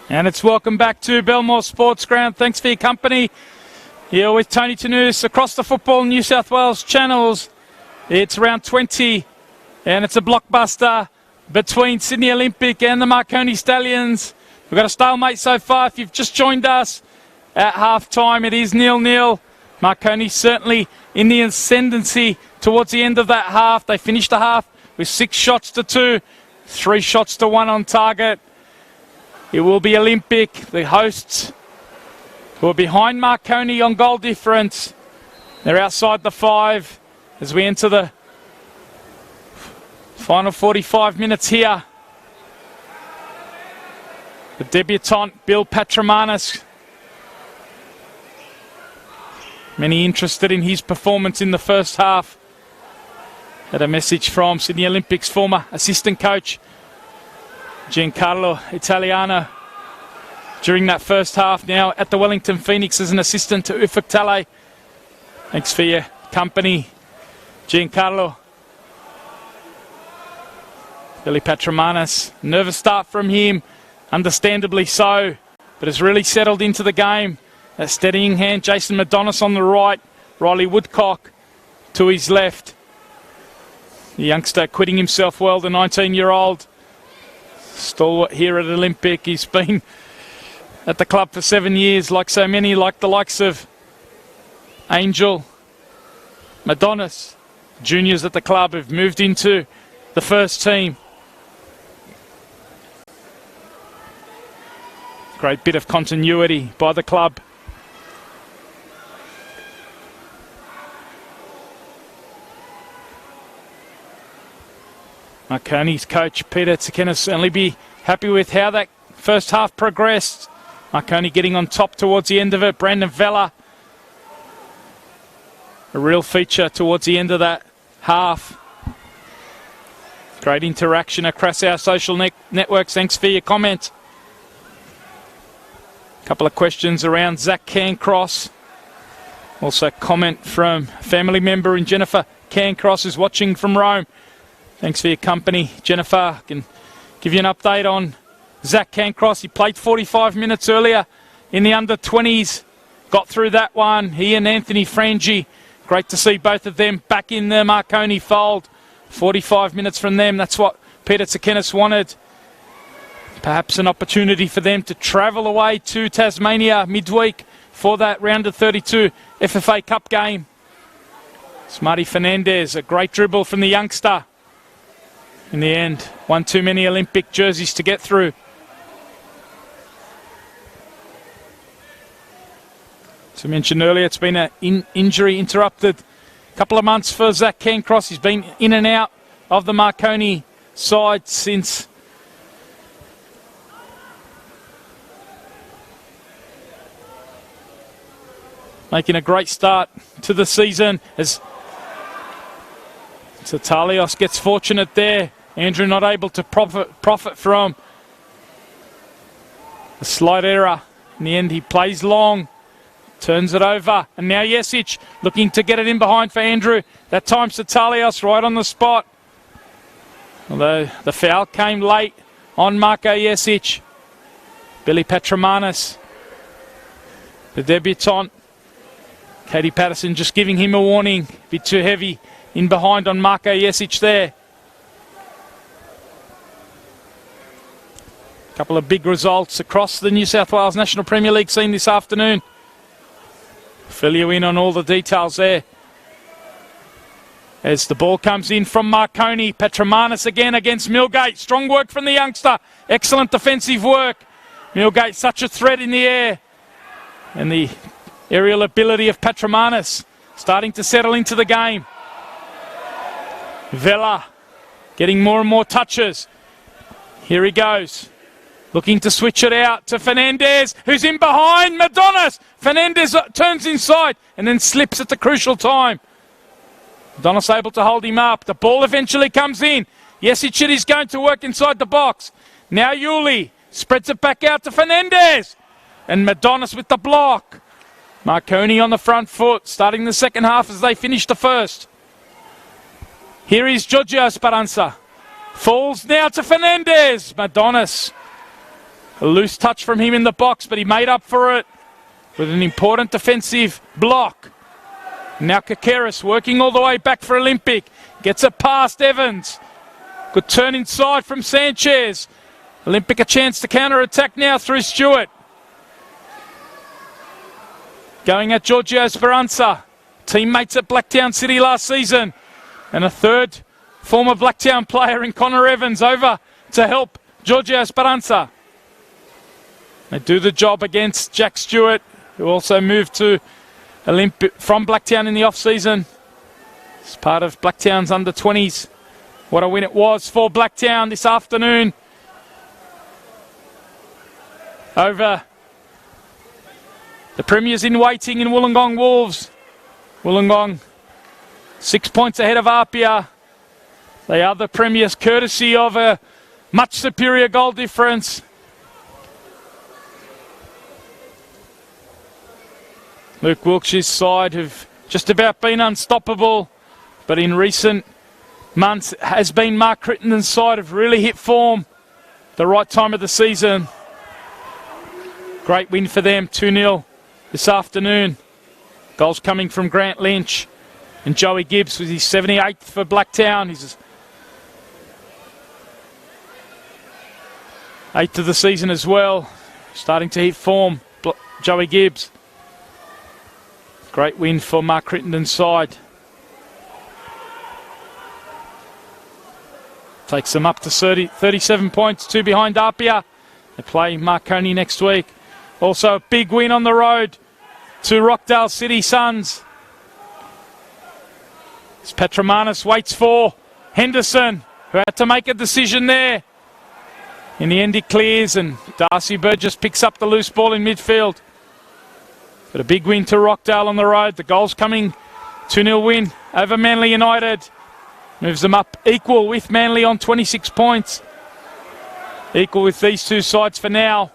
And it's welcome back to Belmore Sports Ground. Thanks for your company. Here with Tony Tanous across the Football New South Wales channels. It's round 20 and it's a blockbuster between Sydney Olympic and the Marconi Stallions. We've got a stalemate so far. If you've just joined us at half-time, it is 0-0. Marconi certainly in the ascendancy towards the end of that half. They finished the half with 6 shots to 2, 3 shots to 1 on target. It will be Olympic, the hosts, who are behind Marconi on goal difference. They're outside the 5 as we enter the final 45 minutes here. The debutant, Bill Patramanis. Many interested in his performance in the first half. Had a message from Sydney Olympics former assistant coach Giancarlo Italiano during that first half. Now at the Wellington Phoenix as an assistant to Ufuk Talay. Thanks for your company, Giancarlo. Billy Patramanis, nervous start from him, understandably so, but has really settled into the game. That steadying hand, Jason Madonis on the right, Riley Woodcock to his left. The youngster quitting himself well, the 19-year-old. Stalwart here at Olympic. He's been at the club for 7 years, like so many, like the likes of Angel, Madonis, juniors at the club who've moved into the first team. Great bit of continuity by the club. Marconi's coach, Peter Tsakenas, certainly be happy with how that first half progressed. Marconi getting on top towards the end of it. Brandon Vella, a real feature towards the end of that half. Great interaction across our social networks. Thanks for your comment. A couple of questions around Zach Cancross. Also comment from a family member in Jennifer Cancross, who's watching from Rome. Thanks for your company, Jennifer. I can give you an update on Zach Cancross. He played 45 minutes earlier in the under-20s. Got through that one. He and Anthony Frangi. Great to see both of them back in the Marconi fold. 45 minutes from them. That's what Peter Tsakenas wanted. Perhaps an opportunity for them to travel away to Tasmania midweek for that round of 32 FFA Cup game. Smarty Fernandez, a great dribble from the youngster. In the end, one too many Olympic jerseys to get through. As I mentioned earlier, it's been an injury interrupted couple of months for Zach Cancross. He's been in and out of the Marconi side since making a great start to the season as Talia gets fortunate there. Andrew not able to profit from a slight error. In the end, he plays long, turns it over, and now Jesic looking to get it in behind for Andrew. That time Satalios right on the spot. Although the foul came late on Marco Jesic. Billy Patramanis, the debutant. Katie Patterson just giving him a warning. A bit too heavy in behind on Marco Jesic there. A couple of big results across the New South Wales National Premier League scene this afternoon. Fill you in on all the details there. As the ball comes in from Marconi. Patramanis again against Milgate. Strong work from the youngster. Excellent defensive work. Milgate such a threat in the air. And the aerial ability of Patramanis starting to settle into the game. Vella getting more and more touches. Here he goes. Looking to switch it out to Fernandez, who's in behind Madonis. Fernandez turns inside and then slips at the crucial time. Madonis able to hold him up. The ball eventually comes in. Jesic is going to work inside the box. Now Yuli spreads it back out to Fernandez. And Madonis with the block. Marconi on the front foot, starting the second half as they finish the first. Here is Giorgio Speranza. Falls now to Fernandez. Madonis A loose touch from him in the box, but he made up for it with an important defensive block. Now Kakeris working all the way back for Olympic. Gets it past Evans. Good turn inside from Sanchez. Olympic a chance to counter-attack now through Stewart. Going at Giorgio Speranza. Teammates at Blacktown City last season. And a third former Blacktown player in Connor Evans over to help Giorgio Speranza. They do the job against Jack Stewart, who also moved to from Blacktown in the off-season. It's part of Blacktown's under-20s. What a win it was for Blacktown this afternoon over the premiers in waiting in Wollongong Wolves. Wollongong 6 points ahead of Apia. They are the premiers courtesy of a much superior goal difference. Luke Wilkshire's side have just about been unstoppable, but in recent months has been Mark Crittenden's side have really hit form the right time of the season. Great win for them, 2-0 this afternoon. Goals coming from Grant Lynch and Joey Gibbs with his 78th for Blacktown. He's 8th of the season as well. Starting to hit form, Joey Gibbs. Great win for Mark Crittenden's side. Takes them up to 37 points, 2 behind Apia. They play Marconi next week. Also a big win on the road to Rockdale City Suns. As Petromanis waits for Henderson, who had to make a decision there. In the end, he clears, and Darcy Burgess picks up the loose ball in midfield. But a big win to Rockdale on the road. The goals coming, 2-0 win over Manly United. Moves them up equal with Manly on 26 points. Equal with these two sides for now.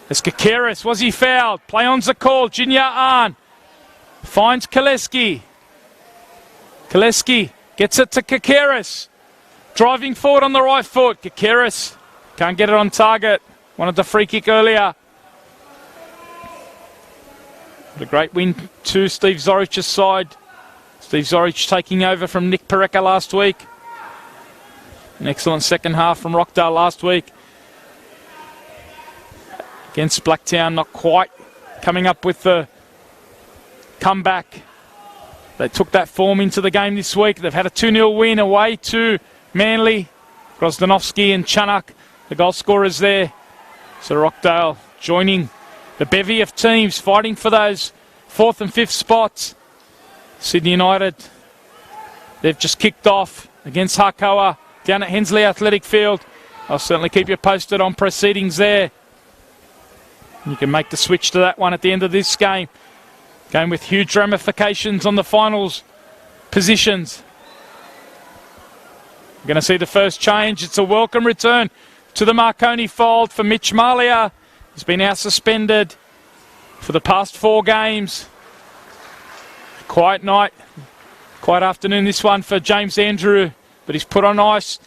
As Kakeris, was he fouled? Play on's the call. Junior Arn finds Cholesky. Cholesky gets it to Kakeris. Driving forward on the right foot. Kakeris can't get it on target. Wanted the free kick earlier. What a great win to Steve Zorich's side. Steve Zorich taking over from Nick Parecka last week. An excellent second half from Rockdale last week. Against Blacktown, not quite coming up with the comeback. They took that form into the game this week. They've had a 2-0 win away to Manly. Grozdanovsky and Chanak, the goal scorers there. So Rockdale joining the bevy of teams fighting for those 4th and 5th spots. Sydney United, they've just kicked off against Harkoa down at Hensley Athletic Field. I'll certainly keep you posted on proceedings there. You can make the switch to that one at the end of this game. Game with huge ramifications on the finals positions. We're going to see the first change. It's a welcome return to the Marconi fold for Mitch Malia. He's been out suspended for the past 4 games. Quiet night, quiet afternoon this one for James Andrew, but he's put on ice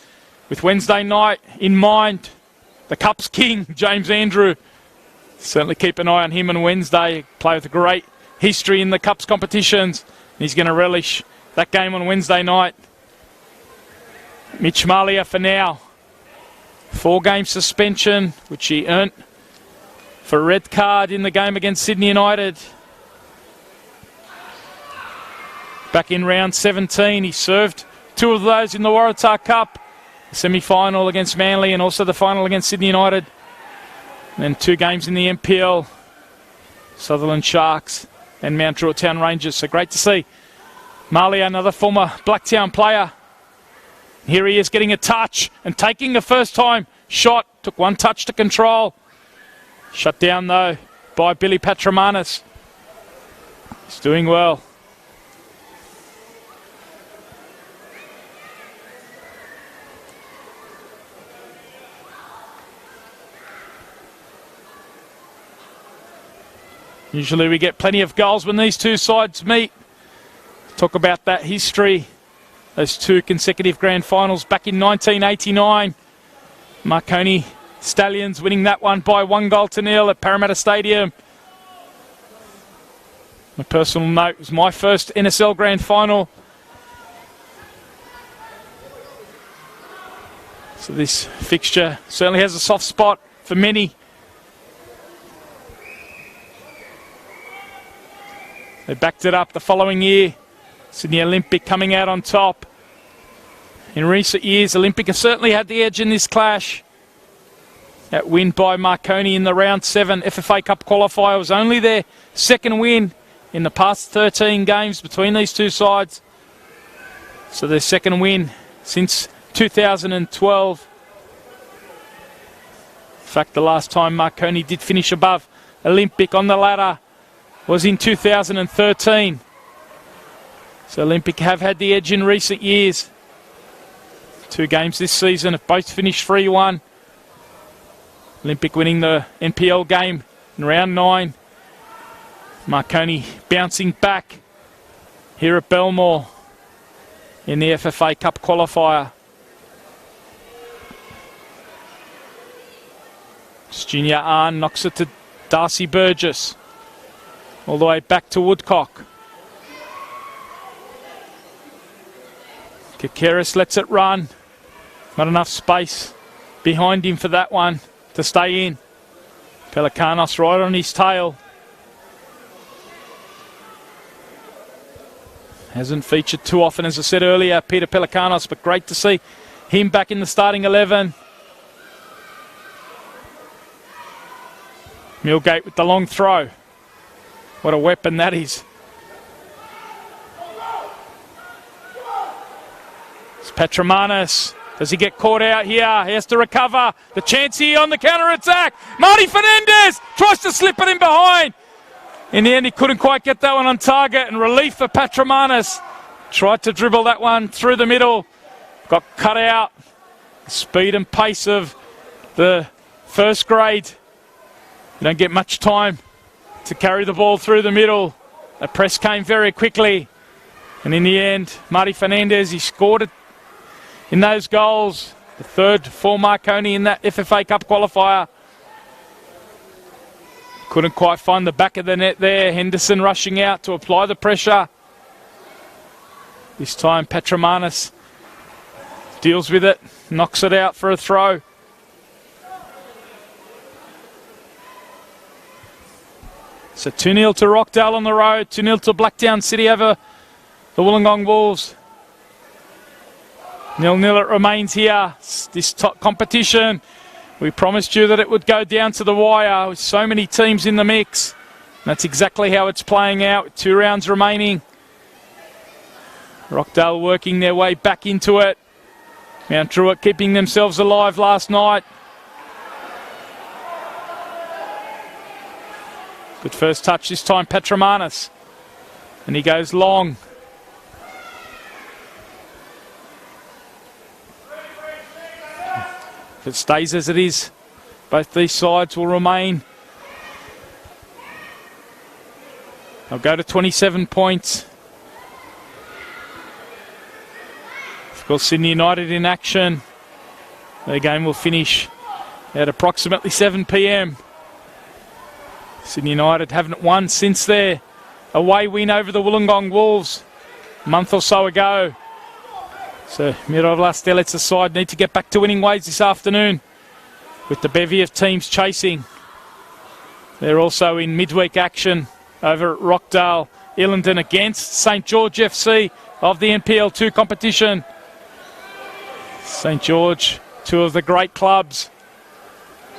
with Wednesday night in mind. The Cup's king, James Andrew. Certainly keep an eye on him on Wednesday. Play with a great history in the Cups competitions. He's going to relish that game on Wednesday night. Mitch Malia for now. 4-game suspension, which he earned for a red card in the game against Sydney United. Back in round 17, he served 2 of those in the Waratah Cup. The semi-final against Manly and also the final against Sydney United. And then 2 games in the NPL, Sutherland Sharks and Mount Druitt Town Rangers. So great to see Malia, another former Blacktown player. Here he is getting a touch and taking the first time shot. Took 1 touch to control. Shut down though by Billy Patromanis. He's doing well. Usually we get plenty of goals when these two sides meet. Talk about that history. Those 2 consecutive grand finals back in 1989. Marconi Stallions winning that one by 1-0 at Parramatta Stadium. On a personal note, it was my first NSL Grand Final. So this fixture certainly has a soft spot for many. They backed it up the following year. Sydney Olympic coming out on top. In recent years, Olympic have certainly had the edge in this clash. That win by Marconi in the round 7 FFA Cup qualifier was only their second win in the past 13 games between these two sides. So their second win since 2012. In fact, the last time Marconi did finish above Olympic on the ladder was in 2013. So Olympic have had the edge in recent years. 2 games this season have both finished 3-1. Olympic winning the NPL game in round 9. Marconi bouncing back here at Belmore in the FFA Cup qualifier. Junior Arn knocks it to Darcy Burgess. All the way back to Woodcock. Kakeris lets it run. Not enough space behind him for that one to stay in. Pelikanos right on his tail. Hasn't featured too often, as I said earlier, Peter Pelikanos, but great to see him back in the starting 11. Millgate with the long throw. What a weapon that is. It's Petromanis. Does he get caught out here? He has to recover. The chance here on the counter-attack. Marty Fernandez tries to slip it in behind. In the end, he couldn't quite get that one on target, and relief for Petromanis. Tried to dribble that one through the middle. Got cut out. The speed and pace of the first grade. You don't get much time to carry the ball through the middle. The press came very quickly. And in the end, Marty Fernandez, he scored it in those goals. The third for Marconi in that FFA Cup qualifier. Couldn't quite find the back of the net there. Henderson rushing out to apply the pressure. This time Petromanis deals with it, knocks it out for a throw. So 2-0 to Rockdale on the road, 2-0 to Blacktown City over the Wollongong Wolves. 0-0 it remains here, this top competition. We promised you that it would go down to the wire with so many teams in the mix. That's exactly how it's playing out with 2 rounds remaining. Rockdale working their way back into it. Mount Druitt keeping themselves alive last night. Good first touch this time, Petromanis. And he goes long. If it stays as it is, both these sides will remain. They'll go to 27 points. Of course, Sydney United in action. Their game will finish at approximately 7 p.m. Sydney United haven't won since their away win over the Wollongong Wolves a month or so ago. So Miroslav Stelit's side need to get back to winning ways this afternoon with the bevy of teams chasing. They're also in midweek action over at Rockdale, Illingdon against St George FC of the NPL 2 competition. St George, 2 of the great clubs.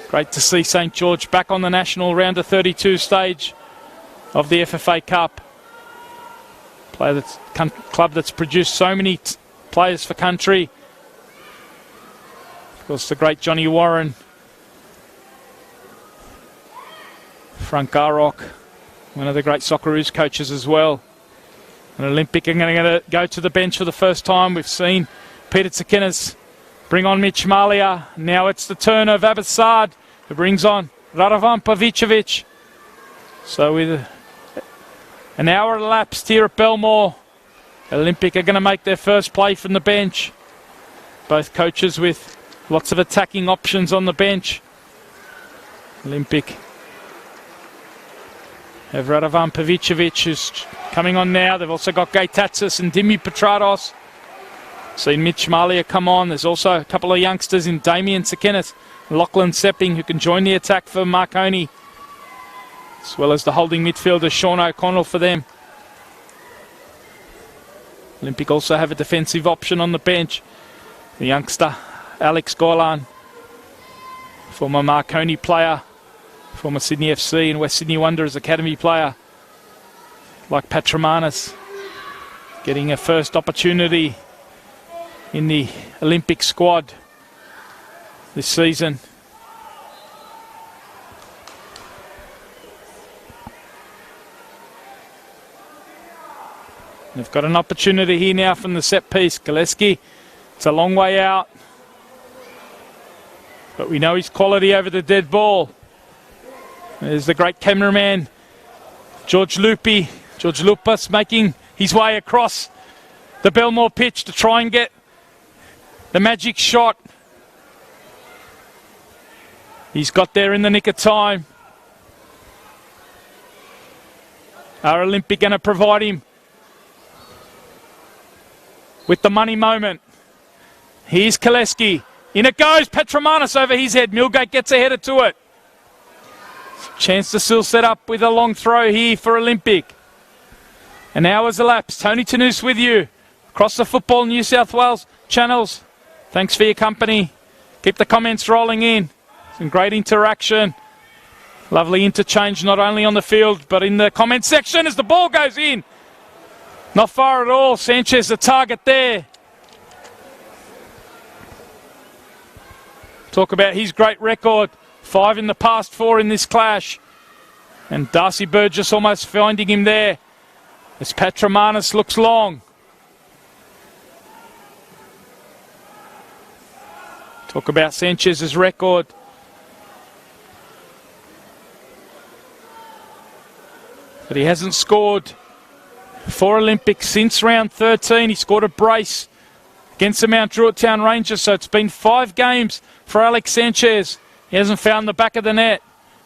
Great to see St George back on the national round of 32 stage of the FFA Cup. Club that's produced so many players for country. Of course, the great Johnny Warren. Frank Garrock, one of the great Socceroos coaches as well. And Olympic are going to go to the bench for the first time. We've seen Peter Tsakinis bring on Mitch Malia. Now it's the turn of Abasad, who brings on Radovan Pavicevic. So with an hour elapsed here at Belmore, Olympic are going to make their first play from the bench. Both coaches with lots of attacking options on the bench Olympic have Radovan Pavicevic, who's coming on now. They've also got Tats and Dimi Petrados. Seen Mitch Malia come on. There's also a couple of youngsters in Damien Sekenis, Lachlan Sepping, who can join the attack for Marconi, as well as the holding midfielder Sean O'Connell for them. Olympic also have a defensive option on the bench. The youngster Alex Golan, former Marconi player, former Sydney FC and West Sydney Wanderers academy player, like Patramanis, getting a first opportunity in the Olympic squad this season. They've got an opportunity here now from the set piece. Cholesky, it's a long way out, but we know his quality over the dead ball. There's the great cameraman, George Lupas, making his way across the Belmore pitch to try and get the magic shot. He's got there in the nick of time. Are Olympic going to provide him with the money moment? Here's Cholesky. In it goes. Petromanis over his head. Milgate gets ahead to it. Chance to still set up with a long throw here for Olympic. An hour's elapsed. Tony Tanous with you across the Football New South Wales channels. Thanks for your company. Keep the comments rolling in. Some great interaction. Lovely interchange not only on the field but in the comment section as the ball goes in. Not far at all. Sanchez the target there. Talk about his great record. 5 in the past 4 in this clash. And Darcy Burgess almost finding him there as Patramanis looks long. Talk about Sanchez's record. But he hasn't scored for Olympics since round 13. He scored a brace against the Mount Druitt Town Rangers. So it's been 5 games for Alex Sanchez. He hasn't found the back of the net.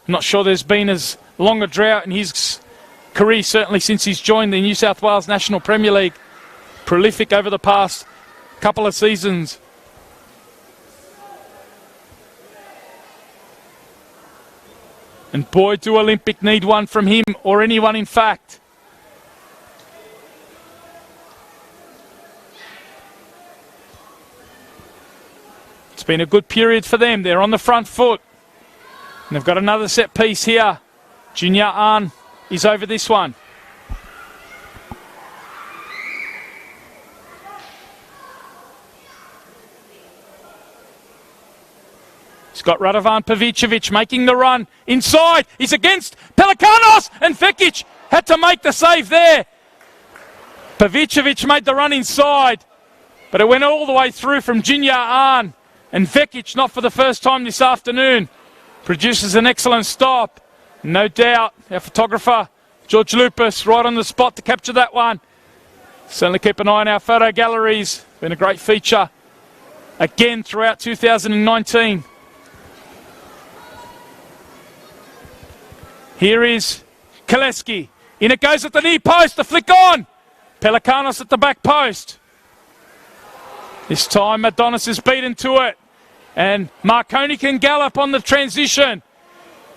I'm not sure there's been as long a drought in his career, certainly since he's joined the New South Wales National Premier League. Prolific over the past couple of seasons. And boy, do Olympic need one from him, or anyone in fact. It's been a good period for them. They're on the front foot. And they've got another set piece here. Junior Ahn is over this one. He's got Radovan Pavicevic making the run inside. He's against Pelikanos, and Vekic had to make the save there. Pavicevic made the run inside, but it went all the way through from Junior Ahn. And Vekic, not for the first time this afternoon, produces an excellent stop. No doubt, our photographer, George Lupas, right on the spot to capture that one. Certainly keep an eye on our photo galleries. Been a great feature again throughout 2019. Here is Cholesky. In it goes at the near post, the flick on. Pelikanos at the back post. This time Adonis is beaten to it. And Marconi can gallop on the transition.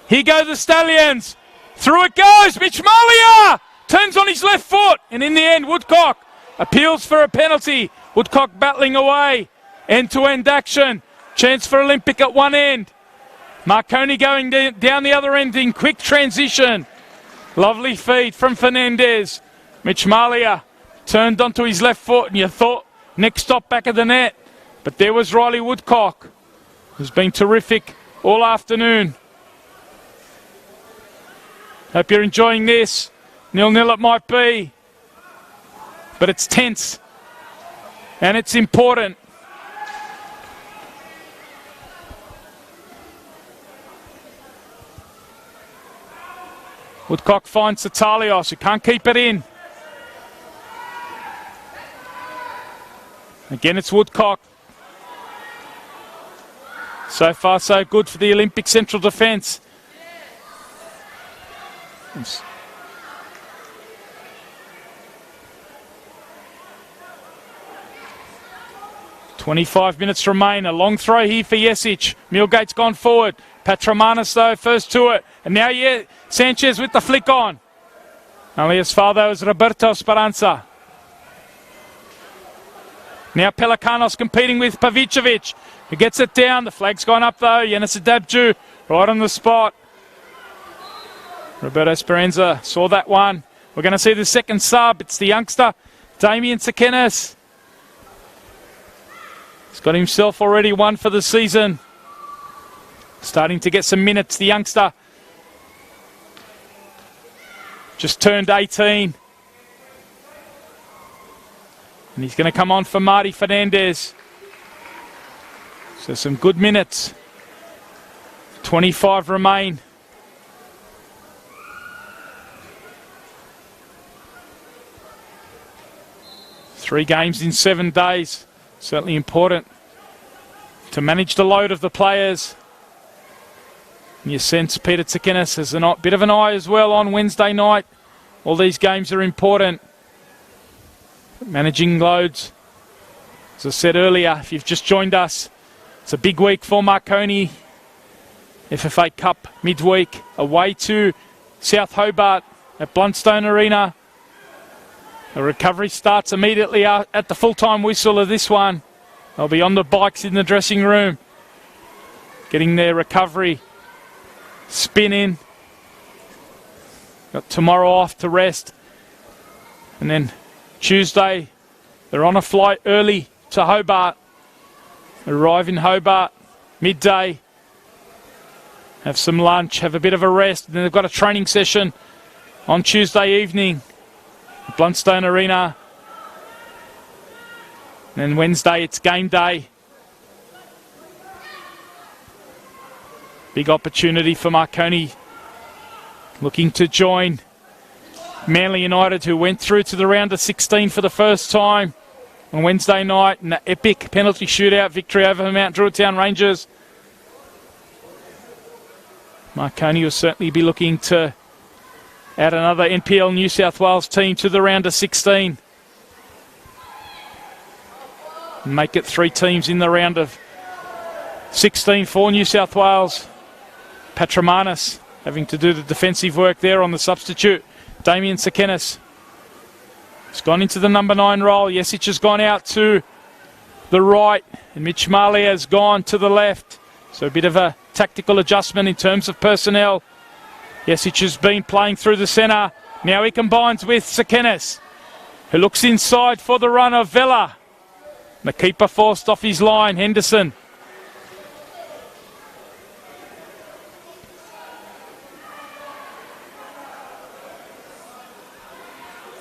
Here go the Stallions. Through it goes. Mitch Malia turns on his left foot. And in the end, Woodcock appeals for a penalty. Woodcock battling away. End-to-end action. Chance for Olympic at one end. Marconi going down the other end in quick transition. Lovely feed from Fernandez. Mitch Malia turned onto his left foot, and you thought next stop back of the net. But there was Riley Woodcock, who's been terrific all afternoon. Hope you're enjoying this. 0-0 it might be, but it's tense and it's important. Woodcock finds Italia, who can't keep it in. Again, it's Woodcock. So far, so good for the Olympic central defence. It's 25 minutes remain. A long throw here for Jesic. Millgate's gone forward. Patromanis, though, first to it. And now, Sanchez with the flick on. Only his father is Roberto Speranza. Now Pelikanos competing with Pavicevic, who gets it down. The flag's gone up, though. NSW right on the spot. Roberto Speranza saw that one. We're going to see the second sub. It's the youngster, Damian Sakenis. He's got himself already one for the season. Starting to get some minutes, the youngster. Just turned 18. And he's going to come on for Marty Fernandez. So some good minutes. 25 remain. Three games in 7 days. Certainly important to manage the load of the players. And you sense Peter Tsakinis has a bit of an eye as well on Wednesday night. All these games are important. Managing loads. As I said earlier, if you've just joined us, it's a big week for Marconi. FFA Cup midweek away to South Hobart at Blundstone Arena. The recovery starts immediately at the full-time whistle of this one. They'll be on the bikes in the dressing room, getting their recovery spin in. Got tomorrow off to rest. And then Tuesday, they're on a flight early to Hobart. Arrive in Hobart midday. Have some lunch, have a bit of a rest. And then they've got a training session on Tuesday evening. Blundstone Arena. And then Wednesday, it's game day. Big opportunity for Marconi. Looking to join Manly United, who went through to the round of 16 for the first time on Wednesday night in the epic penalty shootout victory over Mount Druitt Town Rangers. Marconi will certainly be looking to add another NPL New South Wales team to the round of 16. And make it 3 teams in the round of 16 for New South Wales. Patromanis having to do the defensive work there on the substitute. Damian Sakenis has gone into the number 9 role. Jesic has gone out to the right. And Mitch Marley has gone to the left. So a bit of a tactical adjustment in terms of personnel. Jesic has been playing through the centre. Now he combines with Sakenis, who looks inside for the run of Vela. The keeper forced off his line, Henderson.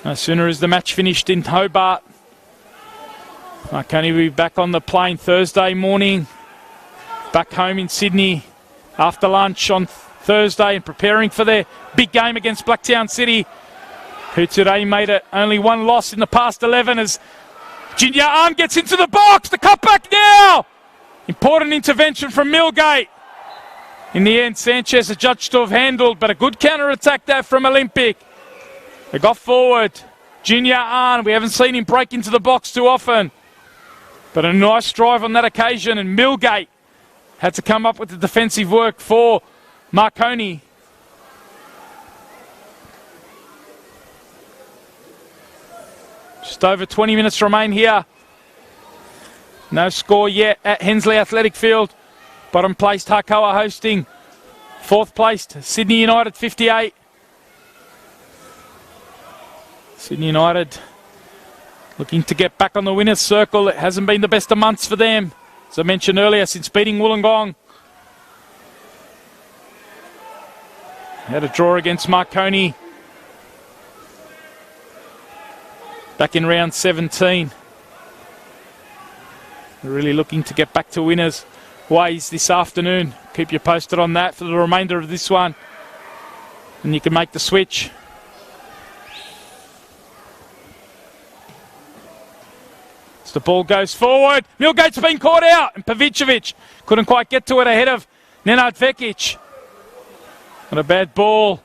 No sooner is the match finished in Hobart. Marconi will be back on the plane Thursday morning. Back home in Sydney after lunch on Thursday and preparing for their big game against Blacktown City, who today made it only 1 loss in the past 11 as Junior Arn gets into the box. The cutback now. Important intervention from Millgate. In the end, Sanchez is judged to have handled, but a good counter-attack there from Olympic. They got forward. Junior Arn, we haven't seen him break into the box too often, but a nice drive on that occasion, and Millgate had to come up with the defensive work for Marconi. Just over 20 minutes remain here. No score yet at Hensley Athletic Field. Bottom placed Harcoa hosting. 4th placed Sydney United 58. Sydney United looking to get back on the winner's circle. It hasn't been the best of months for them, as I mentioned earlier, since beating Wollongong. Had a draw against Marconi back in round 17. They're really looking to get back to winners' ways this afternoon. Keep you posted on that for the remainder of this one. And you can make the switch. As the ball goes forward, Millgate's been caught out, and Pavicevic couldn't quite get to it ahead of Nenad Vekic. Not a bad ball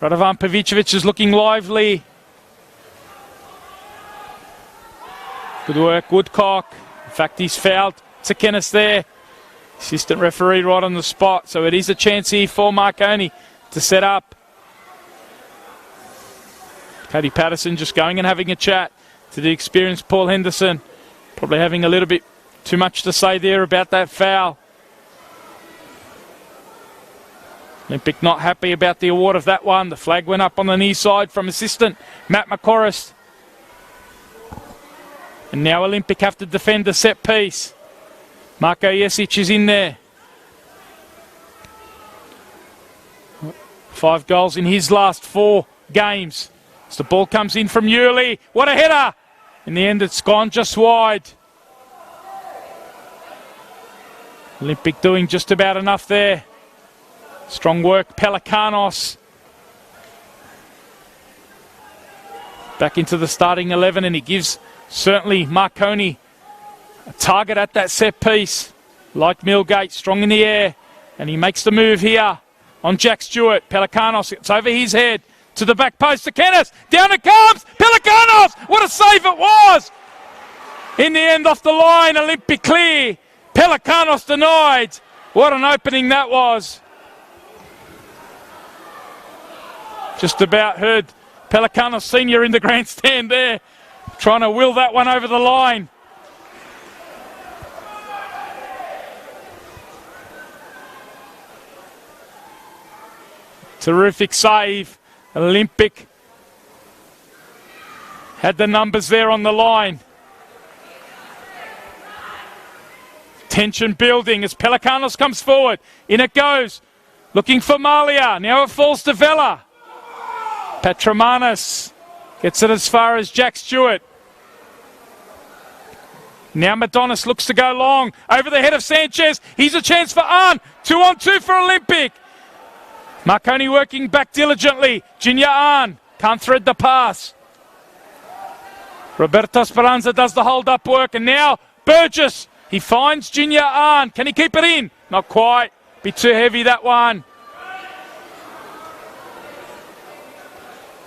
Radovan Pavicevic is looking lively. Good work, Woodcock. In fact, he's fouled Sanchez there. Assistant referee right on the spot. So it is a chance here for Marconi to set up. Cody Patterson just going and having a chat to the experienced Paul Henderson. Probably having a little bit too much to say there about that foul. Olympic not happy about the award of that one. The flag went up on the near side from assistant Matt McCorris. And now Olympic have to defend the set piece. Marko Jesic is in there. 5 goals in his last 4 games. As the ball comes in from Yuli. What a header! In the end, it's gone just wide. Olympic doing just about enough there. Strong work, Pelikanos. Back into the starting 11, and he gives certainly Marconi a target at that set piece. Like Millgate, strong in the air. And he makes the move here on Jack Stewart. Pelikanos, it's over his head. To the back post to Kenneth. Down it comes. Pelikanos! What a save it was! In the end, off the line, Olympic clear. Pelikanos denied. What an opening that was. Just about heard Pelikanos Senior in the grandstand there, trying to will that one over the line. Terrific save. Olympic had the numbers there on the line. Tension building as Pelikanos comes forward. In it goes. Looking for Malia. Now it falls to Vela. Patromanis gets it as far as Jack Stewart. Now Madonis looks to go long. Over the head of Sanchez. He's a chance for Arn. 2-on-2 for Olympic. Marconi working back diligently. Junior Arn can't thread the pass. Roberto Speranza does the hold-up work. And now Burgess. He finds Junior Arn. Can he keep it in? Not quite. Be too heavy, that one.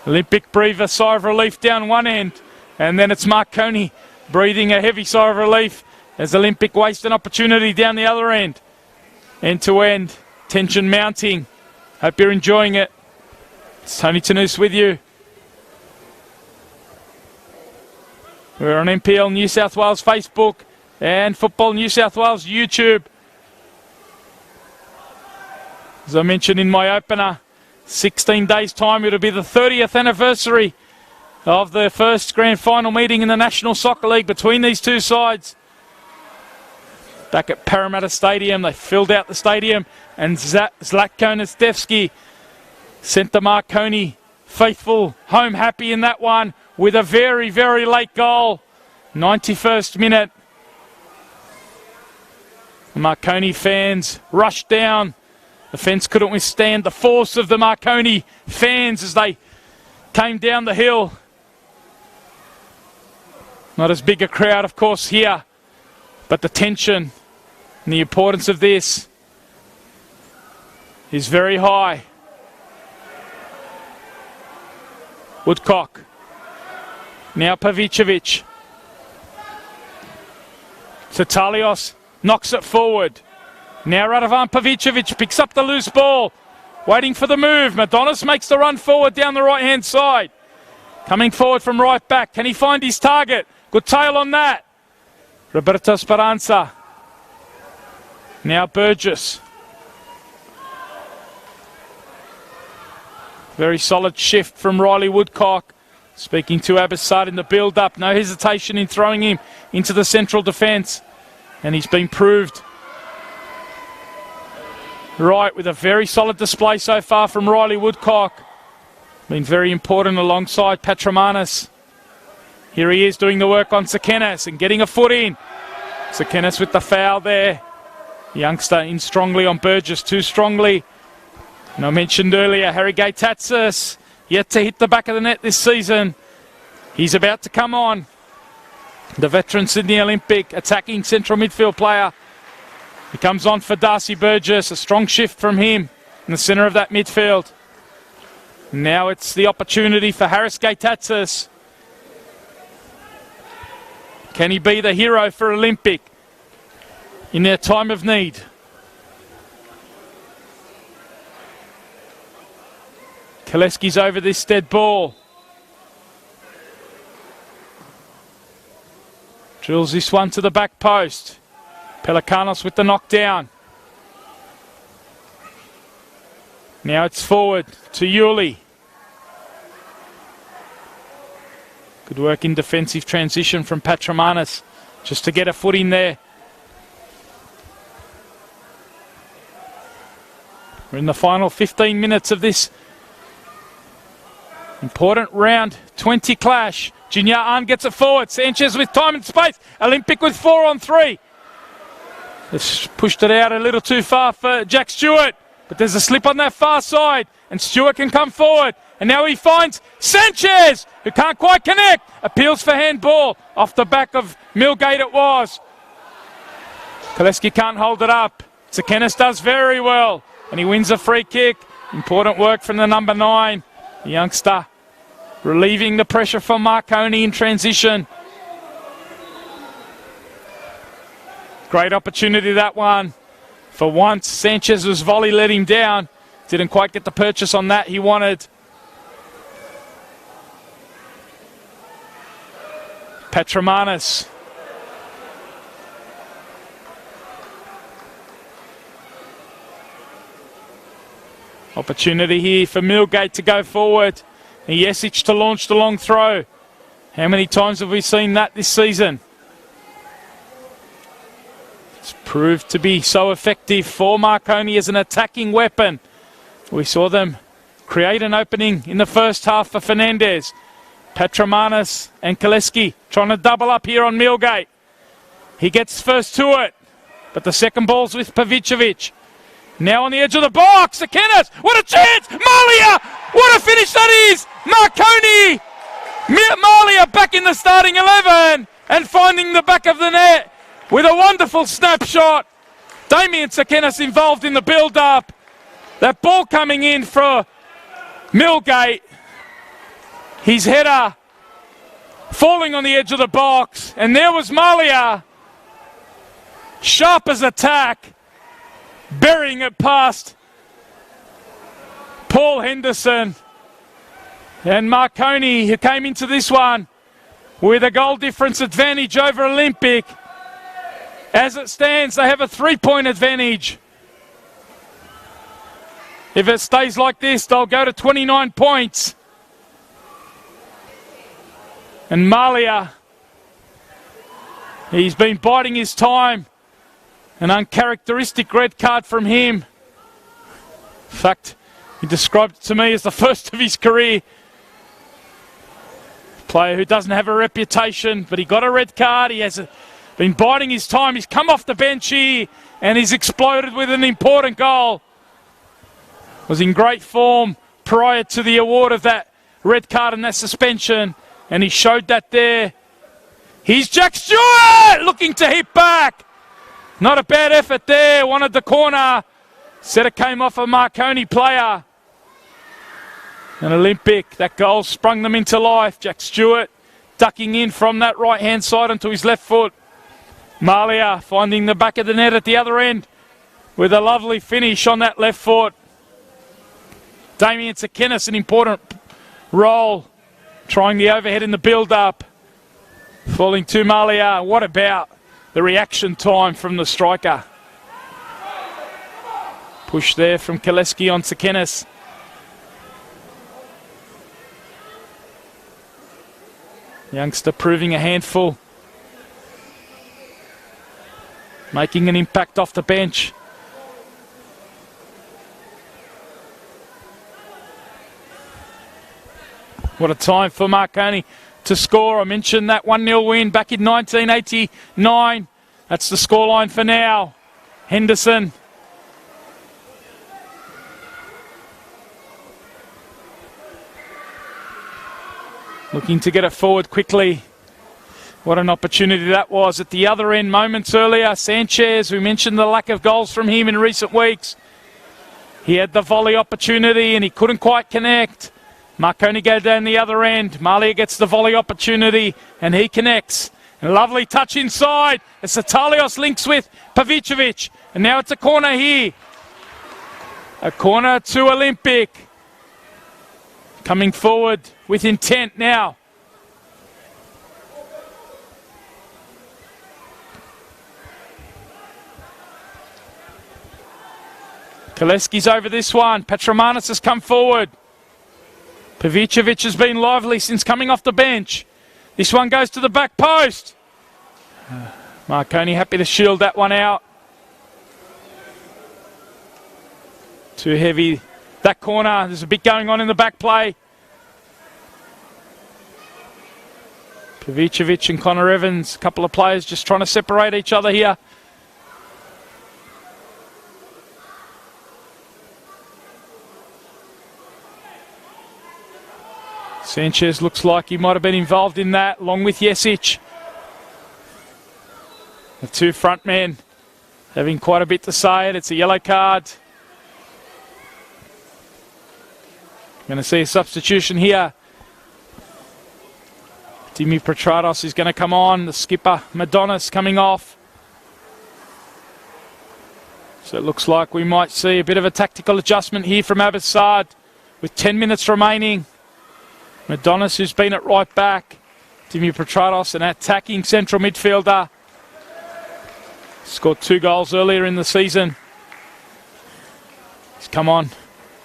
Olympic breathe a sigh of relief down one end. And then it's Marconi breathing a heavy sigh of relief as Olympic waste an opportunity down the other end. End to end. Tension mounting. Hope you're enjoying it. It's Tony Tanous with you. We're on NPL New South Wales Facebook and Football New South Wales YouTube. As I mentioned in my opener, 16 days' time, it'll be the 30th anniversary of the first grand final meeting in the National Soccer League between these two sides. Back at Parramatta Stadium, they filled out the stadium, and Zlatko Nastevski sent the Marconi faithful home happy in that one with a very, very late goal. 91st minute. The Marconi fans rushed down. The fence couldn't withstand the force of the Marconi fans as they came down the hill. Not as big a crowd, of course, here, but the tension and the importance of this is very high. Woodcock. Now Pavicevic. Tatalios knocks it forward. Now Radovan Pavicevic picks up the loose ball. Waiting for the move. Madonis makes the run forward down the right-hand side. Coming forward from right back. Can he find his target? Good tail on that. Roberto Speranza. Now Burgess. Very solid shift from Riley Woodcock. Speaking to Abbassad in the build-up. No hesitation in throwing him into the central defence. And he's been proved right with a very solid display so far from Riley Woodcock. Been very important alongside Patromanis. Here he is doing the work on Sanchez and getting a foot in. Sanchez with the foul there. Youngster in strongly on Burgess, too strongly. And I mentioned earlier, Harry Gay Tats yet to hit the back of the net this season. He's about to come on. The veteran Sydney Olympic attacking central midfield player. He comes on for Darcy Burgess. A strong shift from him in the centre of that midfield. Now it's the opportunity for Harrisgate Tats. Can he be the hero for Olympic in their time of need? Cholesky's over this dead ball. Drills this one to the back post. Pelikanos with the knockdown. Now it's forward to Yuli. Good work in defensive transition from Patramanis just to get a foot in there. We're in the final 15 minutes of this important round 20 clash. Jinyan gets it forward. Sanchez with time and space. Olympic with 4 on 3. It's pushed it out a little too far for Jack Stewart. But there's a slip on that far side. And Stewart can come forward. And now he finds Sanchez, who can't quite connect. Appeals for handball. Off the back of Millgate it was. Cholesky can't hold it up. Sakenis does very well. And he wins a free kick. Important work from the number 9. The youngster relieving the pressure from Marconi in transition. Great opportunity that one. For once, Sanchez's volley let him down. Didn't quite get the purchase on that he wanted. Patramanis. Opportunity here for Millgate to go forward. And Jesic to launch the long throw. How many times have we seen that this season? It's proved to be so effective for Marconi as an attacking weapon. We saw them create an opening in the first half for Fernandez. Patramanis and Cholesky trying to double up here on Millgate. He gets first to it, but the second ball's with Pavicevic. Now on the edge of the box, Sakenis, what a chance! Malia, what a finish that is! Marconi! Malia back in the starting 11 and finding the back of the net with a wonderful snapshot. Damien Sakenis involved in the build-up. That ball coming in for Millgate. His header falling on the edge of the box. And there was Malia. Sharp as attack. Burying it past Paul Henderson. And Marconi, who came into this one with a goal difference advantage over Olympic. As it stands, they have a 3-point advantage. If it stays like this, they'll go to 29 points. And Malia, he's been biding his time. An uncharacteristic red card from him. In fact, he described it to me as the first of his career. Player who doesn't have a reputation, but he got a red card. He has been biding his time. He's come off the bench here and he's exploded with an important goal. Was in great form prior to the award of that red card and that suspension, and he showed that there. He's Jack Stewart looking to hit back. Not a bad effort there. Wanted the corner. Said it came off a Marconi player. And Olympic, that goal sprung them into life. Jack Stewart ducking in from that right-hand side onto his left foot. Malia finding the back of the net at the other end with a lovely finish on that left foot. Damien Sakenis, an important role, trying the overhead in the build-up. Falling to Malia. What about the reaction time from the striker? Push there from Cholesky on Sakenis. Youngster proving a handful. Making an impact off the bench. What a time for Marconi to score. I mentioned that 1-0 win back in 1989. That's the scoreline for now. Henderson. Looking to get it forward quickly. What an opportunity that was at the other end moments earlier. Sanchez, we mentioned the lack of goals from him in recent weeks. He had the volley opportunity and he couldn't quite connect. Marconi go down the other end. Malia gets the volley opportunity and he connects. And a lovely touch inside as Italios links with Pavicevic. And now it's a corner here. A corner to Olympic. Coming forward with intent now. Cholesky's over this one. Petromanis has come forward. Pavicevic has been lively since coming off the bench. This one goes to the back post. Marconi happy to shield that one out. Too heavy. That corner, there's a bit going on in the back play. Pavicevic and Connor Evans, a couple of players just trying to separate each other here. Sanchez looks like he might have been involved in that, along with Jesic. The two front men having quite a bit to say. It's a yellow card. Going to see a substitution here. Dimi Petrados is going to come on. The skipper, Madonis, coming off. So it looks like we might see a bit of a tactical adjustment here from Abbassad with 10 minutes remaining. Madonis, who's been at right back. Dimi Petrados, an attacking central midfielder. Scored 2 goals earlier in the season. He's come on.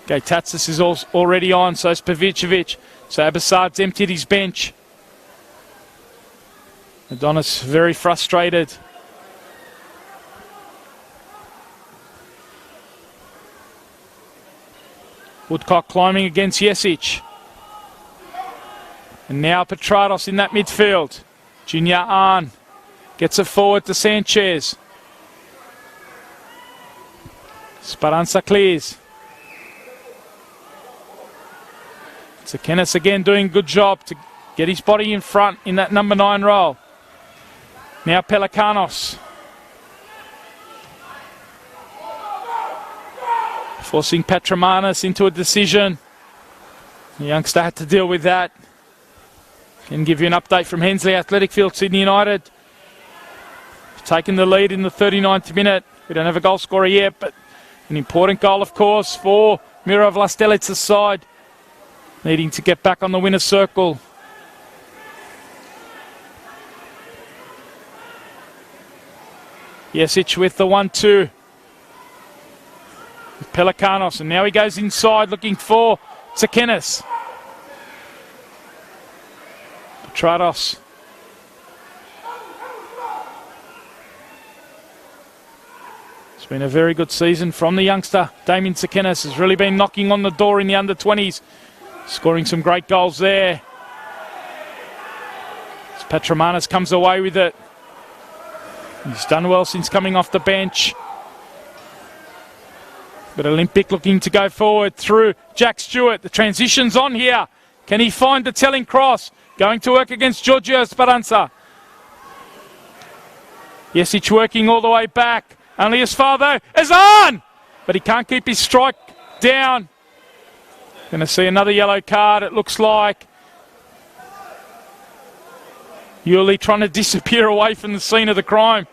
Okay, Tats is already on, so it's Pavicevic. So Abbassad's emptied his bench. Madonis very frustrated. Woodcock climbing against Jesic. And now Petrados in that midfield. Junior Ahn gets it forward to Sanchez. Speranza clears. Sanchez again doing a good job to get his body in front in that number 9 role. Now Pelikanos. Forcing Petromanis into a decision. The youngster had to deal with that. Can give you an update from Hensley Athletic Field, Sydney United. Taking the lead in the 39th minute. We don't have a goal scorer yet, but an important goal, of course, for Miro Vlastelica's side. Needing to get back on the winner's circle. Jesic with the 1-2. With Pelikanos, and now he goes inside looking for Sanchez. Petrados. It's been a very good season from the youngster. Damien Sanchez has really been knocking on the door in the under-20s. Scoring some great goals there. As Petromanis comes away with it. He's done well since coming off the bench. But Olympic looking to go forward through Jack Stewart. The transition's on here. Can he find the telling cross? Going to work against Giorgio Speranza. Jesic working all the way back. Only as far though as on! But he can't keep his strike down. Going to see another yellow card, it looks like. Yuli trying to disappear away from the scene of the crime.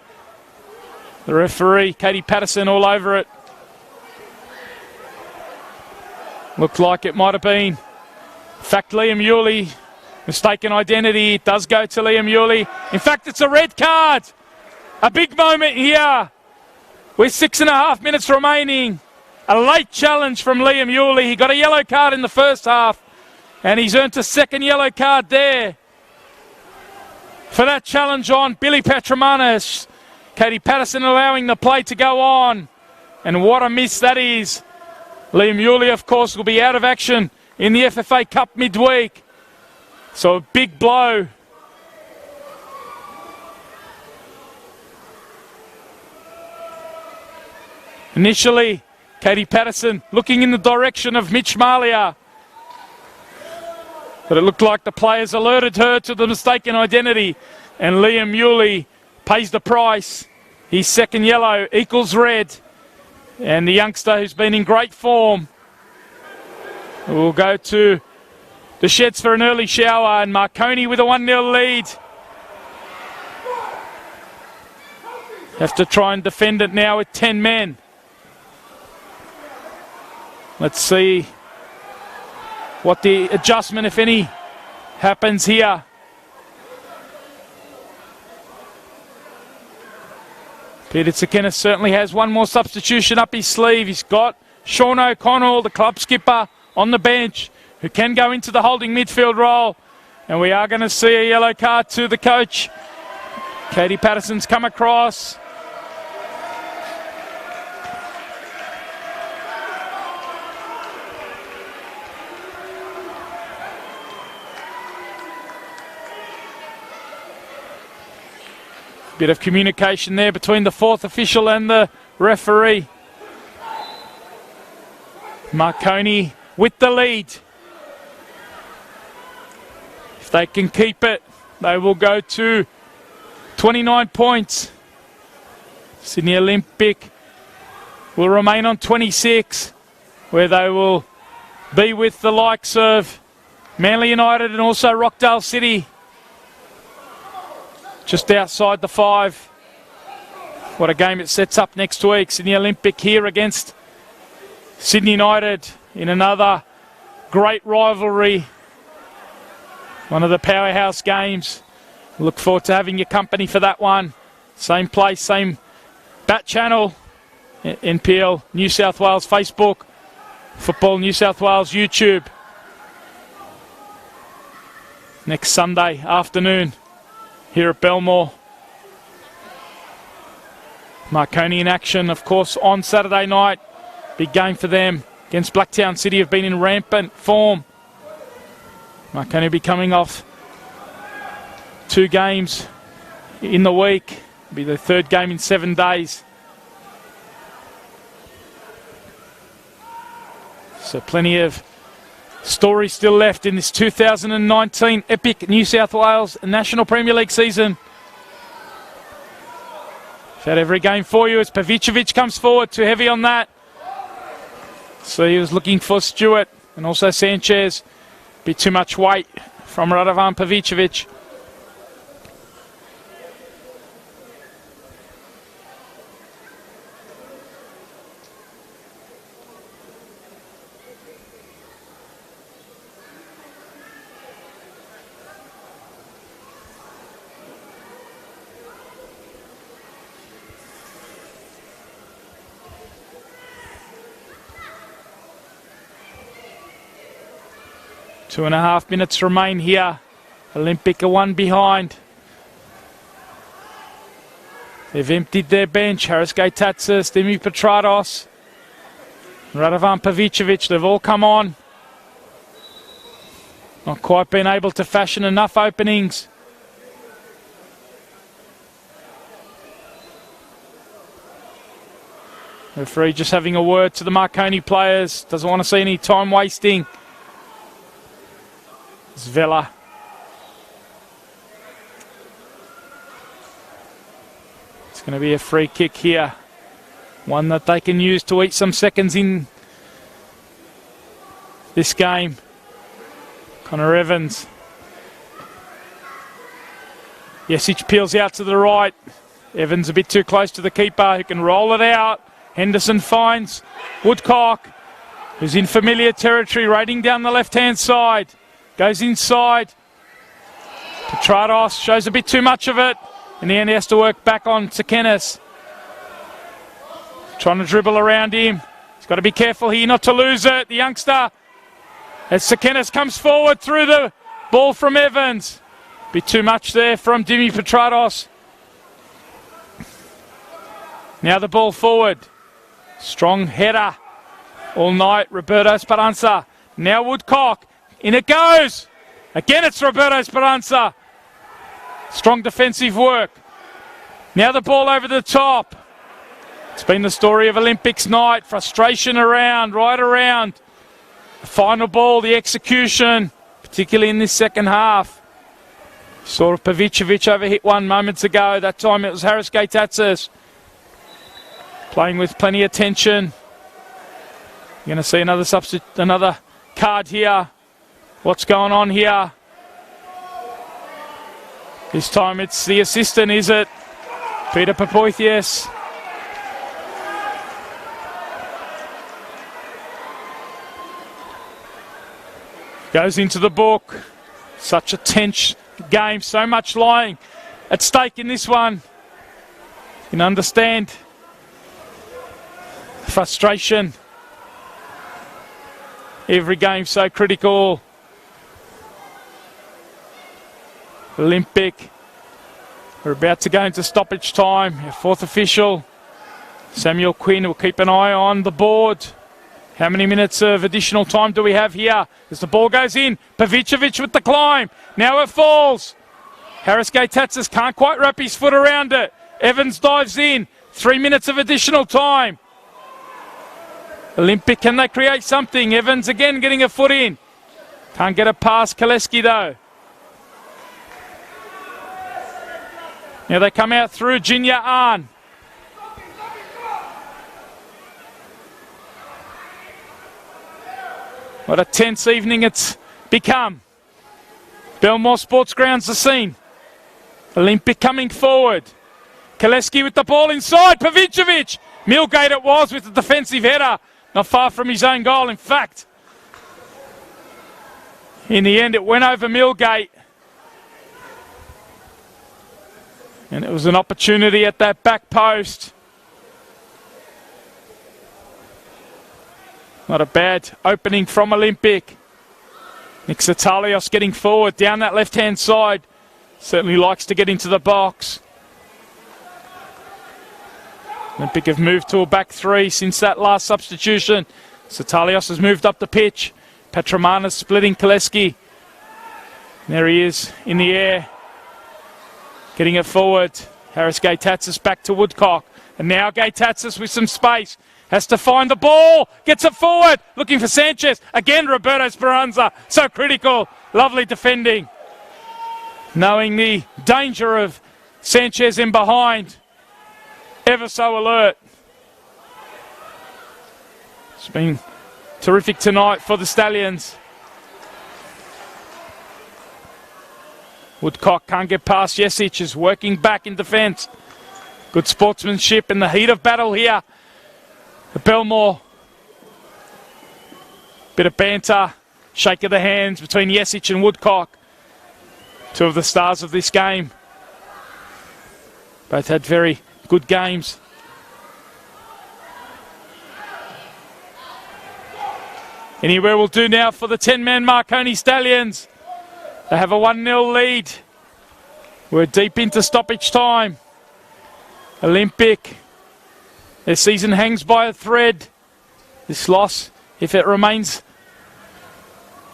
The referee, Katie Patterson, all over it. Looked like it might have been. In fact, Liam Yuli, mistaken identity. It does go to Liam Yuli. In fact, it's a red card. A big moment here. With 6.5 minutes remaining. A late challenge from Liam Yuli. He got a yellow card in the first half. And he's earned a second yellow card there. For that challenge on Billy Petromanis. Katie Patterson allowing the play to go on. And what a miss that is. Liam Yuli, of course, will be out of action in the FFA Cup midweek. So a big blow. Initially, Katie Patterson looking in the direction of Mitch Malia. But it looked like the players alerted her to the mistaken identity. And Liam Yuli pays the price. His second yellow equals red. And the youngster who's been in great form will go to the sheds for an early shower, and Marconi with a 1-0 lead. Have to try and defend it now with 10 men. Let's see what the adjustment, if any, happens here. Peter Tsakenis certainly has one more substitution up his sleeve. He's got Sean O'Connell, the club skipper, on the bench, who can go into the holding midfield role. And we are going to see a yellow card to the coach. Katie Patterson's come across. Bit of communication there between the fourth official and the referee. Marconi with the lead. If they can keep it, they will go to 29 points. Sydney Olympic will remain on 26, where they will be with the likes of Manly United and also Rockdale City. Just outside the 5. What a game it sets up next week. Sydney Olympic here against Sydney United in another great rivalry. One of the powerhouse games. Look forward to having your company for that one. Same place, same bat channel. NPL New South Wales Facebook. Football New South Wales YouTube. Next Sunday afternoon here at Belmore. Marconi in action, of course, on Saturday night. Big game for them against Blacktown City, have been in rampant form. Marconi will be coming off 2 games in the week. It'll be the 3rd game in 7 days. So plenty of story still left in this 2019 epic New South Wales National Premier League season. Had every game for you as Pavicevic comes forward. Too heavy on that. So he was looking for Stewart and also Sanchez. Bit too much weight from Radovan Pavicevic. Two and a half minutes remain here. Olympic are 1 behind. They've emptied their bench. Harris-Gay Tatsis, Dimi Petratos, Radovan Pavicevic, they've all come on. Not quite been able to fashion enough openings. Referee just having a word to the Marconi players. Doesn't want to see any time wasting. Zvela. It's going to be a free kick here. One that they can use to eat some seconds in this game. Connor Evans. Yesic peels out to the right. Evans a bit too close to the keeper who can roll it out. Henderson finds Woodcock, who's in familiar territory, raiding down the left-hand side. Goes inside. Petratos shows a bit too much of it. In the end, he has to work back on Tsakenis. Trying to dribble around him. He's got to be careful here not to lose it. The youngster, as Tsakenis comes forward through the ball from Evans. Bit too much there from Dimi Petratos. Now the ball forward. Strong header all night. Roberto Speranza. Now Woodcock. In it goes. Again, it's Roberto Speranza. Strong defensive work. Now the ball over the top. It's been the story of Olympics night. Frustration around, right around. The final ball, the execution, particularly in this second half. Saw Pavicevic overhit one moments ago. That time it was Harris-Gay Tatsis. Playing with plenty of tension. You're going to see another card here. What's going on here? This time it's the assistant, is it? Peter Papoithius. Goes into the book. Such a tense game, so much lying at stake in this one. You can understand frustration. Every game so critical. Olympic. We're about to go into stoppage time. Our fourth official, Samuel Quinn, will keep an eye on the board. How many minutes of additional time do we have here? As the ball goes in, Pavicevic with the climb. Now it falls. Harris Tats can't quite wrap his foot around it. Evans dives in. 3 minutes of additional time. Olympic, can they create something? Evans again getting a foot in. Can't get it past Cholesky though. Now they come out through Jinya Ahn. What a tense evening it's become. Belmore Sports Grounds the scene. Olympic coming forward. Cholesky with the ball inside. Pavicevic. Millgate it was with the defensive header. Not far from his own goal, in fact. In the end, it went over Millgate. And it was an opportunity at that back post. Not a bad opening from Olympic. Italia getting forward down that left-hand side. Certainly likes to get into the box. Olympic have moved to a back three since that last substitution. Satalios has moved up the pitch. Petromana's splitting Cholesky. There he is in the air. Getting it forward. Harris Tats back to Woodcock. And now Tats with some space. Has to find the ball. Gets it forward. Looking for Sanchez. Again, Roberto Speranza. So critical. Lovely defending. Knowing the danger of Sanchez in behind. Ever so alert. It's been terrific tonight for the Stallions. Woodcock can't get past Jesic. Is working back in defence. Good sportsmanship in the heat of battle here. Belmore. Bit of banter. Shake of the hands between Jesic and Woodcock. Two of the stars of this game. Both had very good games. Anywhere will do now for the 10-man Marconi Stallions. They have a 1-0 lead. We're deep into stoppage time. Olympic. Their season hangs by a thread. This loss, if it remains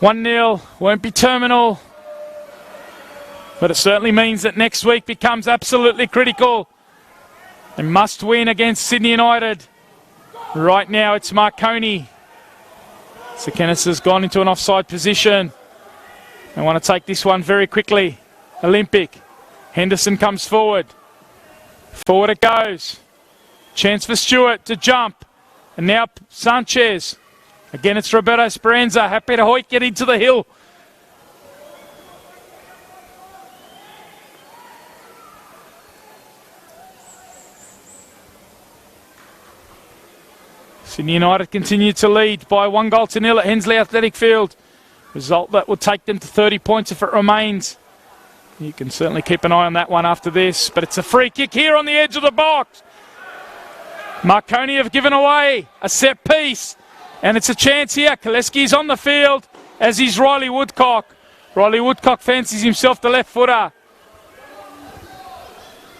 1-0, won't be terminal. But it certainly means that next week becomes absolutely critical. They must win against Sydney United. Right now it's Marconi. Sakenis has gone into an offside position. They want to take this one very quickly. Olympic. Henderson comes forward. Forward it goes. Chance for Stewart to jump. And now Sanchez. Again, it's Roberto Speranza. Happy to Hoyt get into the hill. Sydney United continue to lead by 1-0 at Hensley Athletic Field. Result that will take them to 30 points if it remains. You can certainly keep an eye on that one after this. But it's a free kick here on the edge of the box. Marconi have given away a set piece. And it's a chance here. Cholesky's on the field, as is Riley Woodcock. Riley Woodcock fancies himself the left footer.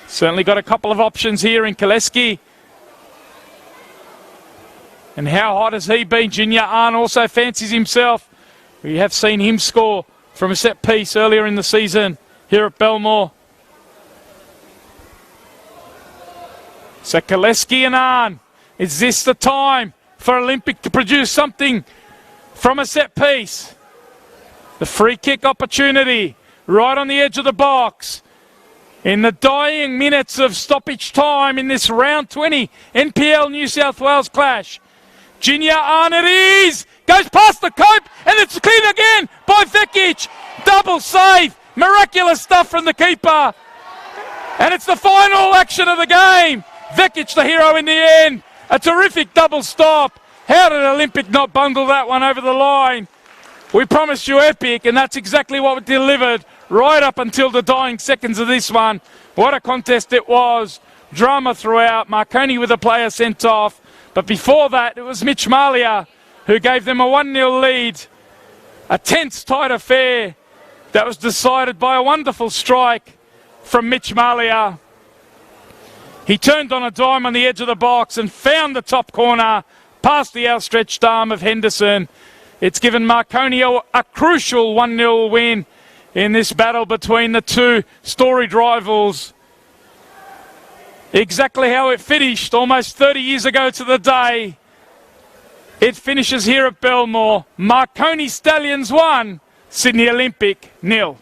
Certainly got a couple of options here in Cholesky. And how hot has he been? Jinya Ahn also fancies himself. We have seen him score from a set piece earlier in the season here at Belmore. So Cholesky and Ahn, is this the time for Olympic to produce something from a set piece? The free kick opportunity right on the edge of the box. In the dying minutes of stoppage time in this round 20 NPL New South Wales clash. Junior on it is. Goes past the cope, and it's clean again by Vekic. Double save. Miraculous stuff from the keeper. And it's the final action of the game. Vekic the hero in the end. A terrific double stop. How did Olympic not bundle that one over the line? We promised you epic, and that's exactly what we delivered right up until the dying seconds of this one. What a contest it was. Drama throughout. Marconi with a player sent off. But before that, it was Mitch Malia who gave them a 1-0 lead. A tense, tight affair that was decided by a wonderful strike from Mitch Malia. He turned on a dime on the edge of the box and found the top corner past the outstretched arm of Henderson. It's given Marconi a crucial 1-0 win in this battle between the two storied rivals. Exactly how it finished almost 30 years ago to the day. It finishes here at Belmore. Marconi Stallions 1, Sydney Olympic 0.